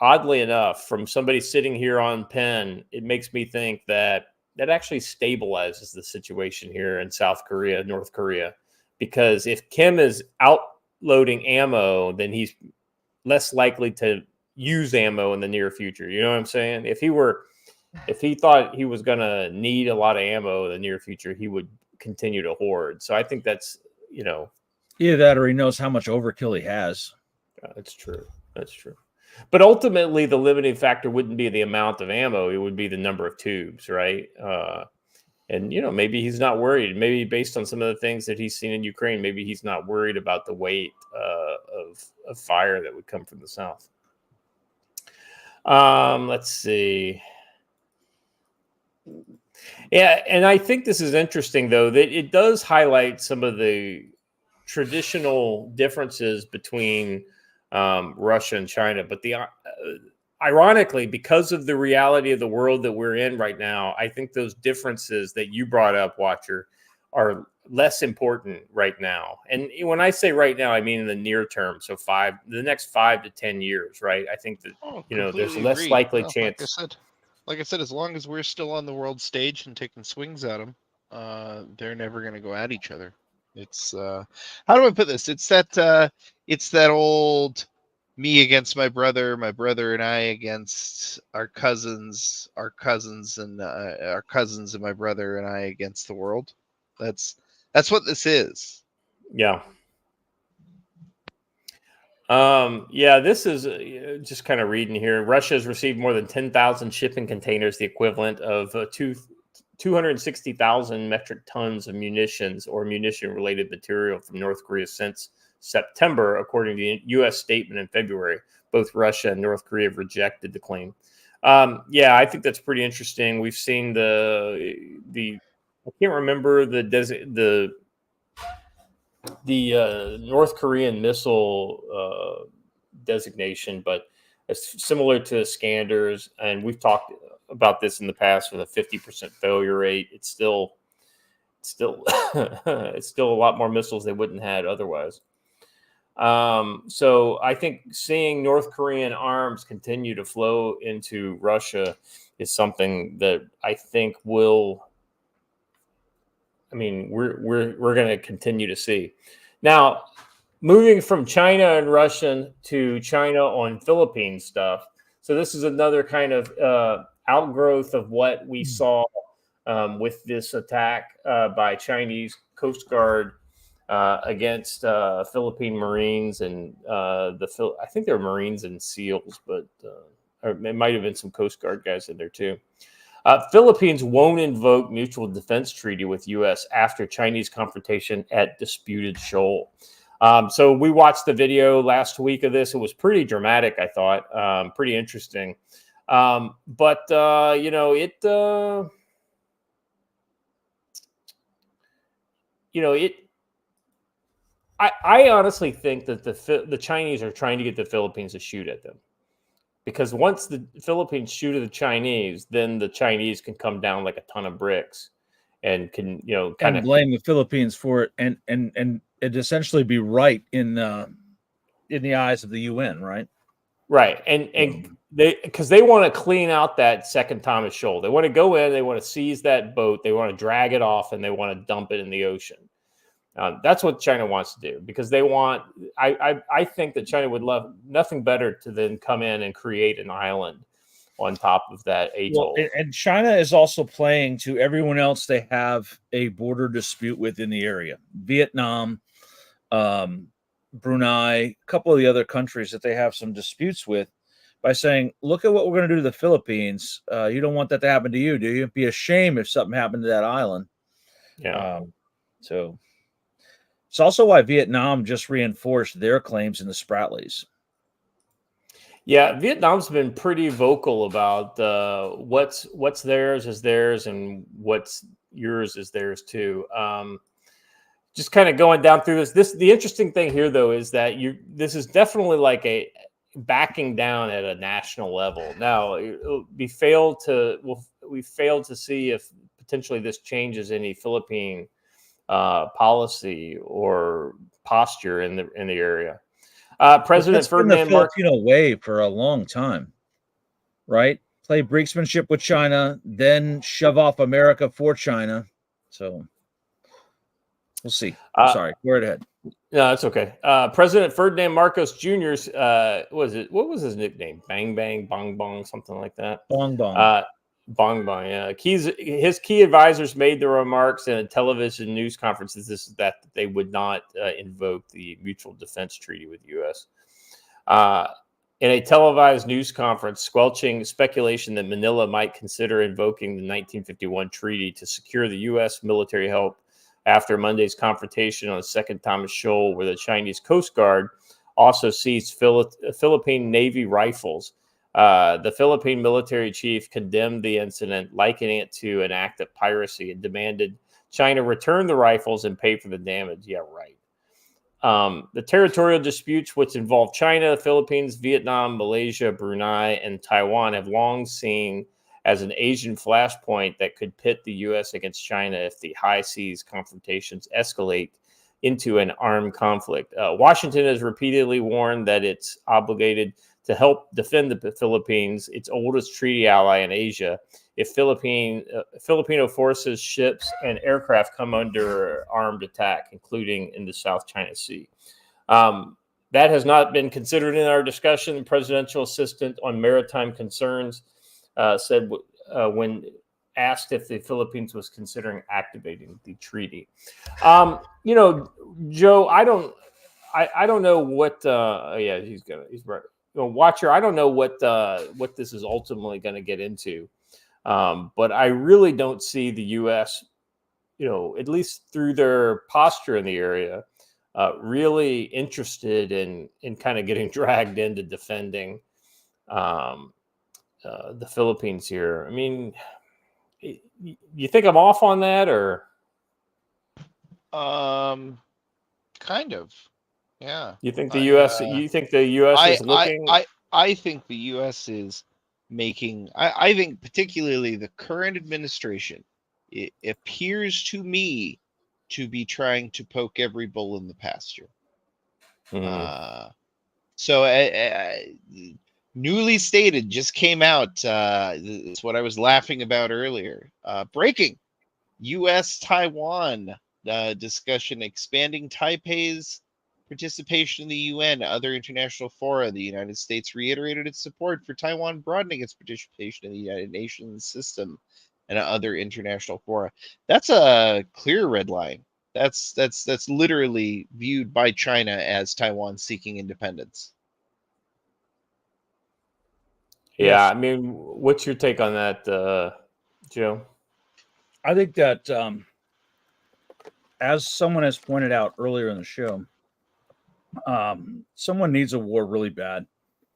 oddly enough, from somebody sitting here on Penn, it makes me think that actually stabilizes the situation here in South Korea, North Korea, because if Kim is outloading ammo, then he's less likely to use ammo in the near future. You know what I'm saying? If he thought he was going to need a lot of ammo in the near future, he would continue to hoard. So I think that's, either that or he knows how much overkill he has. That's true. But ultimately, the limiting factor wouldn't be the amount of ammo. It would be the number of tubes, right? And, maybe he's not worried. Maybe based on some of the things that he's seen in Ukraine, maybe he's not worried about the weight of fire that would come from the south. Let's see. Yeah, and I think this is interesting, though, that it does highlight some of the traditional differences between Russia and China. But ironically, because of the reality of the world that we're in right now, I think those differences that you brought up, Watcher, are less important right now. And when I say right now, I mean in the near term. So the next 5 to 10 years, right? I think that, there's less likely chance. Like I said, as long as we're still on the world stage and taking swings at them, they're never going to go at each other. It's how do I put this? It's that old me against my brother and I against our cousins and our cousins and my brother and I against the world. That's what this is. Yeah. This is just kind of reading here. Russia has received more than 10,000 shipping containers, the equivalent of 260,000 metric tons of munitions or munition-related material from North Korea since September, according to the U.S. statement in February. Both Russia and North Korea have rejected the claim. I think that's pretty interesting. We've seen the I can't remember the North Korean missile designation, but it's similar to Iskander's, and we've talked about this in the past with a 50% failure rate. It's still it's still a lot more missiles they wouldn't have had otherwise. So I think seeing North Korean arms continue to flow into Russia is something that I think we're going to continue to see. Now, moving from China and Russia to China on Philippine stuff. So this is another kind of outgrowth of what we saw with this attack by Chinese Coast Guard against Philippine Marines and I think they're Marines and SEALs, but or it might have been some Coast Guard guys in there too. Philippines won't invoke mutual defense treaty with U.S. after Chinese confrontation at disputed shoal. So we watched the video last week of this. It was pretty dramatic, I thought, pretty interesting. I honestly think that the Chinese are trying to get the Philippines to shoot at them. Because once the Philippines shoot at the Chinese, then the Chinese can come down like a ton of bricks and can, kind of blame the Philippines for it and it essentially be right in the eyes of the UN, right? Right. And because they want to clean out that second Thomas Shoal. They want to go in, they want to seize that boat, they want to drag it off, and they want to dump it in the ocean. That's what China wants to do because they want. I think that China would love nothing better to then come in and create an island on top of that atoll. Well, and China is also playing to everyone else they have a border dispute with in the area. Vietnam, Brunei, a couple of the other countries that they have some disputes with, by saying, look at what we're going to do to the Philippines. You don't want that to happen to you, do you? It'd be a shame if something happened to that island. Yeah. So it's also why Vietnam just reinforced their claims in the Spratlys. Yeah, Vietnam's been pretty vocal about what's theirs is theirs and what's yours is theirs too. Just kind of going down through this. The interesting thing here, though, is that this is definitely like a backing down at a national level. Now, we failed to see if potentially this changes any Philippine policy or posture in the area. President Ferdinand Marcos been the Filipino way for a long time, right? Play brinksmanship with China, then shove off America for China. So we'll see. Sorry, go right ahead. No, that's okay. President Ferdinand Marcos Jr.'s what was his nickname? Bang Bang, Bong Bong, something like that. Bong Bong. Bong Bong, yeah. His key advisors made the remarks in a television news conference that they would not invoke the Mutual Defense Treaty with the U.S. In a televised news conference, squelching speculation that Manila might consider invoking the 1951 treaty to secure the U.S. military help after Monday's confrontation on the Second Thomas Shoal, where the Chinese Coast Guard also seized Philippine Navy rifles. The Philippine military chief condemned the incident, likening it to an act of piracy, and demanded China return the rifles and pay for the damage. Yeah, right. The territorial disputes, which involve China, the Philippines, Vietnam, Malaysia, Brunei, and Taiwan, have long seen as an Asian flashpoint that could pit the U.S. against China if the high seas confrontations escalate into an armed conflict. Washington has repeatedly warned that it's obligated to help defend the Philippines, its oldest treaty ally in Asia, if Filipino forces, ships, and aircraft come under armed attack, including in the South China Sea. That has not been considered in our discussion. The presidential assistant on maritime concerns said when asked if the Philippines was considering activating the treaty. Joe, I don't know what. Yeah, he's right. Watcher, I don't know what this is ultimately going to get into, but I really don't see the U.S., at least through their posture in the area, really interested in kind of getting dragged into defending the Philippines here. I mean, you think I'm off on that, or? Kind of. Yeah. You think the U.S. is looking? I think the U.S. is making. I think particularly the current administration, it appears to me to be trying to poke every bull in the pasture. So newly stated, just came out. It's what I was laughing about earlier. Breaking: U.S. Taiwan discussion expanding Taipei's participation in the UN, other international fora. The United States reiterated its support for Taiwan broadening its participation in the United Nations system and other international fora. That's a clear red line. That's literally viewed by China as Taiwan seeking independence. Yeah, yes. I mean, what's your take on that, Joe? I think that, as someone has pointed out earlier in the show, someone needs a war really bad,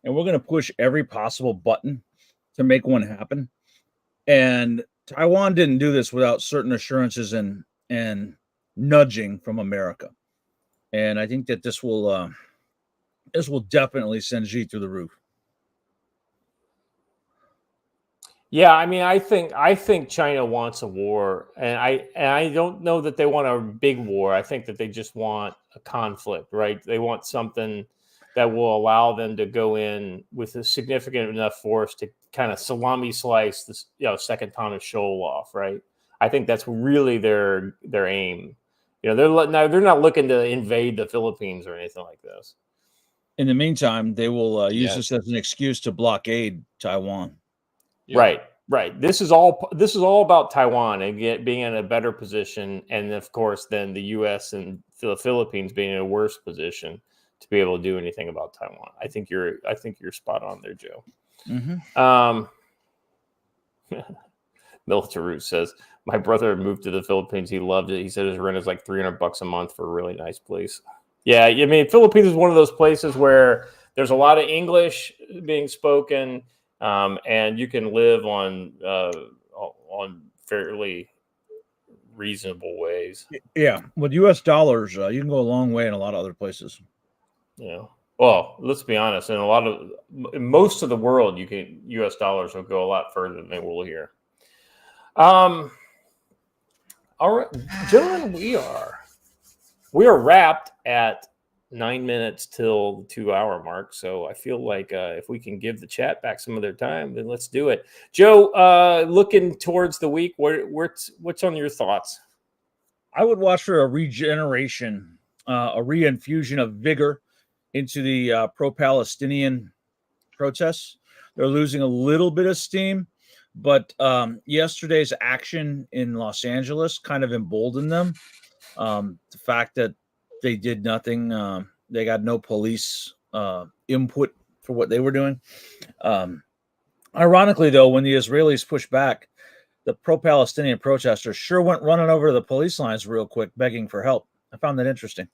and we're going to push every possible button to make one happen. And Taiwan didn't do this without certain assurances and nudging from America. And I think that this will definitely send Xi through the roof. Yeah, I mean, I think China wants a war, and I don't know that they want a big war. I think that they just want a conflict, right? They want something that will allow them to go in with a significant enough force to kind of salami slice this, Second Thomas Shoal off, right? I think that's really their aim. They're not looking to invade the Philippines or anything like this. In the meantime, they will use this as an excuse to blockade Taiwan. Yeah. Right. This is all about Taiwan and being in a better position, and of course, then the U.S. and the Philippines being in a worse position to be able to do anything about Taiwan. I think you're spot on there, Joe. Mm-hmm. Military Root says, my brother moved to the Philippines. He loved it. He said his rent is like $300 a month for a really nice place. Yeah, I mean, Philippines is one of those places where there's a lot of English being spoken, and you can live on fairly reasonable ways. Yeah, with U.S. dollars, you can go a long way in a lot of other places. Yeah. Well, let's be honest. In most of the world, U.S. dollars will go a lot further than they will here. All right, gentlemen, we are wrapped at 9 minutes till the 2 hour mark. So I feel like if we can give the chat back some of their time, then let's do it. Joe, looking towards the week, what's on your thoughts? I would watch for a regeneration, a reinfusion of vigor into the pro-Palestinian protests. They're losing a little bit of steam, but yesterday's action in Los Angeles kind of emboldened them. The fact that they did nothing, they got no police input for what they were doing. Ironically, though, when the Israelis pushed back, the pro-Palestinian protesters sure went running over to the police lines real quick, begging for help. I found that interesting.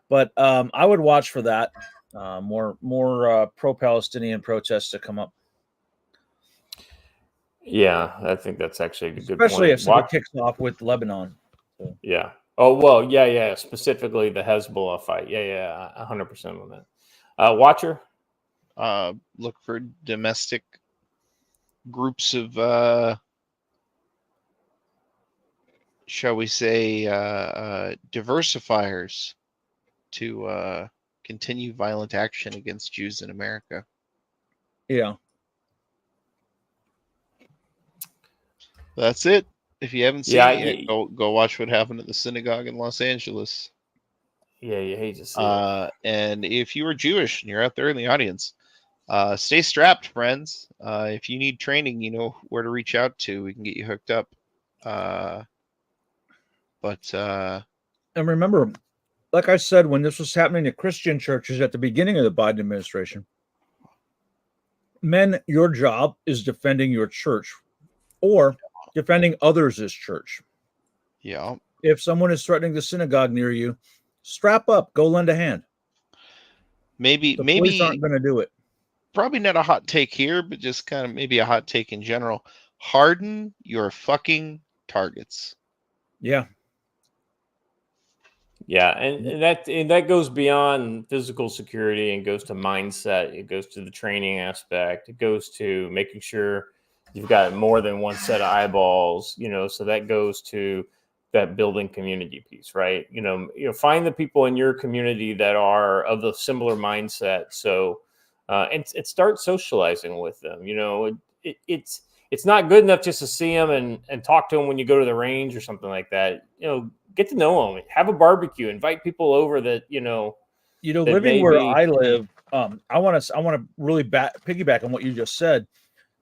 But I would watch for that. More pro-Palestinian protests to come up. Yeah, I think that's actually a good point. Especially if something kicks off with Lebanon. So. Yeah. Oh, well, yeah. Specifically the Hezbollah fight. Yeah, 100% on that. Watcher? Look for domestic groups of, shall we say, diversifiers to continue violent action against Jews in America. Yeah. That's it. If you haven't seen it yet, go watch what happened at the synagogue in Los Angeles. Yeah, you hate to see it. And if you are Jewish and you're out there in the audience, stay strapped, friends. If you need training, you know where to reach out to. We can get you hooked up. And remember, like I said, when this was happening to Christian churches at the beginning of the Biden administration, men, your job is defending your church or defending others as church. Yeah. If someone is threatening the synagogue near you, strap up, go lend a hand. Maybe police aren't going to do it. Probably not a hot take here, but just kind of maybe a hot take in general. Harden your fucking targets. Yeah. Yeah, and that goes beyond physical security and goes to mindset. It goes to the training aspect. It goes to making sure you've got more than one set of eyeballs. So that goes to that building community piece, right? Find the people in your community that are of the similar mindset. So and start socializing with them. It's not good enough just to see them and talk to them when you go to the range or something like that. Get to know them, have a barbecue, invite people over that, living where I live, I want to really piggyback on what you just said.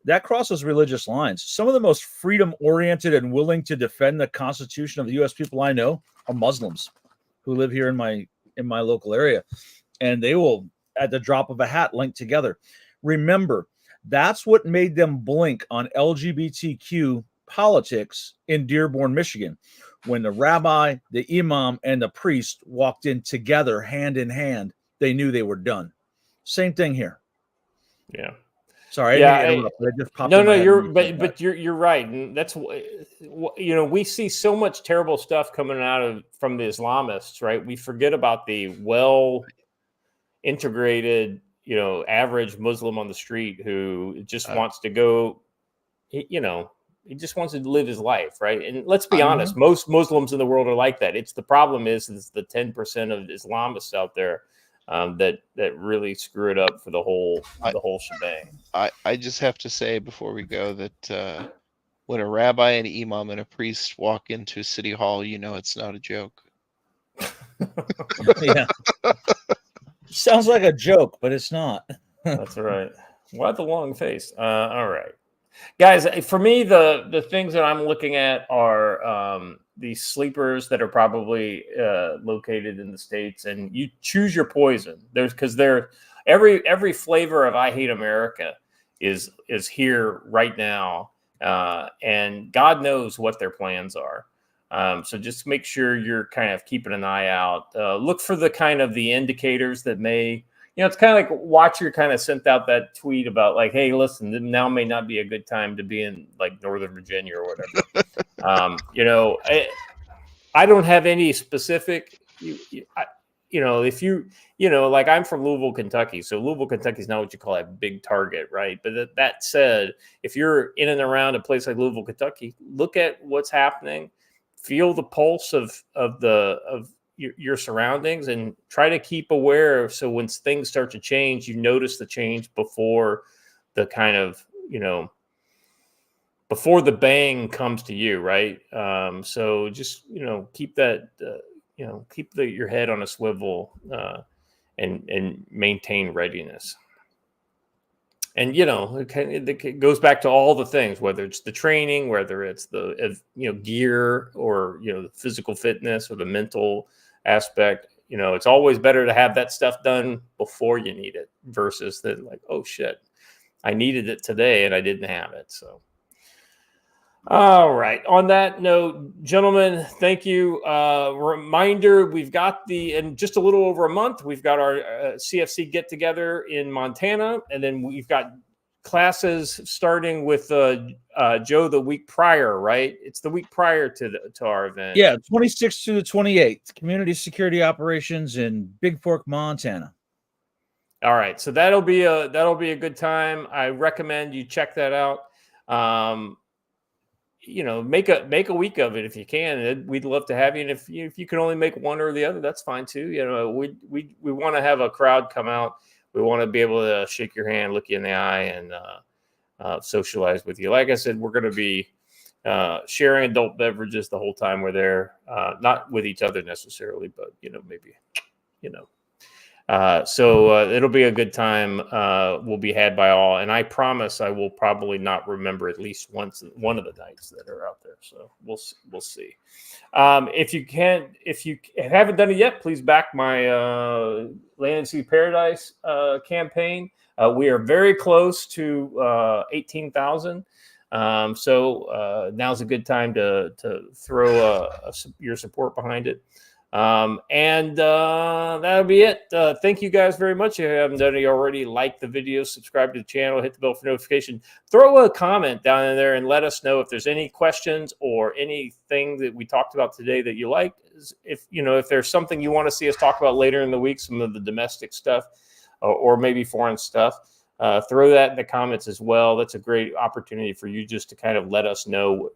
That crosses religious lines. Some of the most freedom-oriented and willing to defend the Constitution of the U.S. people I know are Muslims who live here in my local area, and they will, at the drop of a hat, link together. Remember, that's what made them blink on LGBTQ politics in Dearborn, Michigan, when the rabbi, the imam, and the priest walked in together, hand in hand. They knew they were done. Same thing here. Yeah. Sorry, just popped no, you're right, and that's we see so much terrible stuff coming out from the Islamists, right? We forget about the well integrated, average Muslim on the street who just wants to go, he just wants to live his life, right? And let's be honest, most Muslims in the world are like that. It's the problem is the 10% of Islamists out there that really screw it up for the whole shebang. I just have to say before we go that when a rabbi, an imam, and a priest walk into City Hall, it's not a joke. Yeah. Sounds like a joke, but it's not. That's right. What the long face? All right. Guys, for me, the things that I'm looking at are these sleepers that are probably located in the States, and you choose your poison. Because every flavor of I Hate America is here right now, and God knows what their plans are. So just make sure you're kind of keeping an eye out. Look for the kind of the indicators that may. It's kind of like Watcher kind of sent out that tweet about like, hey, listen, now may not be a good time to be in like Northern Virginia or whatever. I don't have any specific, if like I'm from Louisville, Kentucky. So Louisville, Kentucky is not what you call a big target, right? But that said, if you're in and around a place like Louisville, Kentucky, look at what's happening, feel the pulse of your surroundings, and try to keep aware. So when things start to change, you notice the change before the kind of, before the bang comes to you. Right. So just, keep that, keep your head on a swivel, and maintain readiness. And, it goes back to all the things, whether it's the training, whether it's the, gear, or, the physical fitness or the mental aspect. It's always better to have that stuff done before you need it versus then like, oh shit, I needed it today and I didn't have it. So, all right. On that note, gentlemen, thank you. Reminder, we've got in just a little over a month, we've got our CFC get together in Montana, and then we've got classes starting with Joe the week prior, right? It's the week prior to our event. Yeah, 26th to the 28th, community security operations in Big Fork, Montana. All right, so that'll be a good time. I recommend you check that out. Make a week of it if you can. We'd love to have you. And if you can only make one or the other, that's fine too. We want to have a crowd come out. We want to be able to shake your hand, look you in the eye, and socialize with you. Like I said, we're going to be sharing adult beverages the whole time we're there. Not with each other necessarily, but maybe. So it'll be a good time. Will be had by all, and I promise I will probably not remember at least one of the nights that are out there. So we'll see. If you haven't done it yet, please back my Land and Sea Paradise campaign. We are very close to 18,000. So now's a good time to throw your support behind it. And that'll be it. Thank you guys very much. If you haven't done it already, like the video, subscribe to the channel, hit the bell for notification, throw a comment down in there and let us know if there's any questions or anything that we talked about today that you like. If there's something you want to see us talk about later in the week, some of the domestic stuff or maybe foreign stuff, throw that in the comments as well. That's a great opportunity for you just to kind of let us know,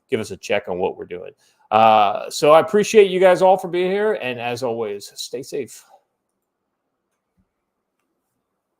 give us a check on what we're doing. So I appreciate you guys all for being here. And as always, stay safe.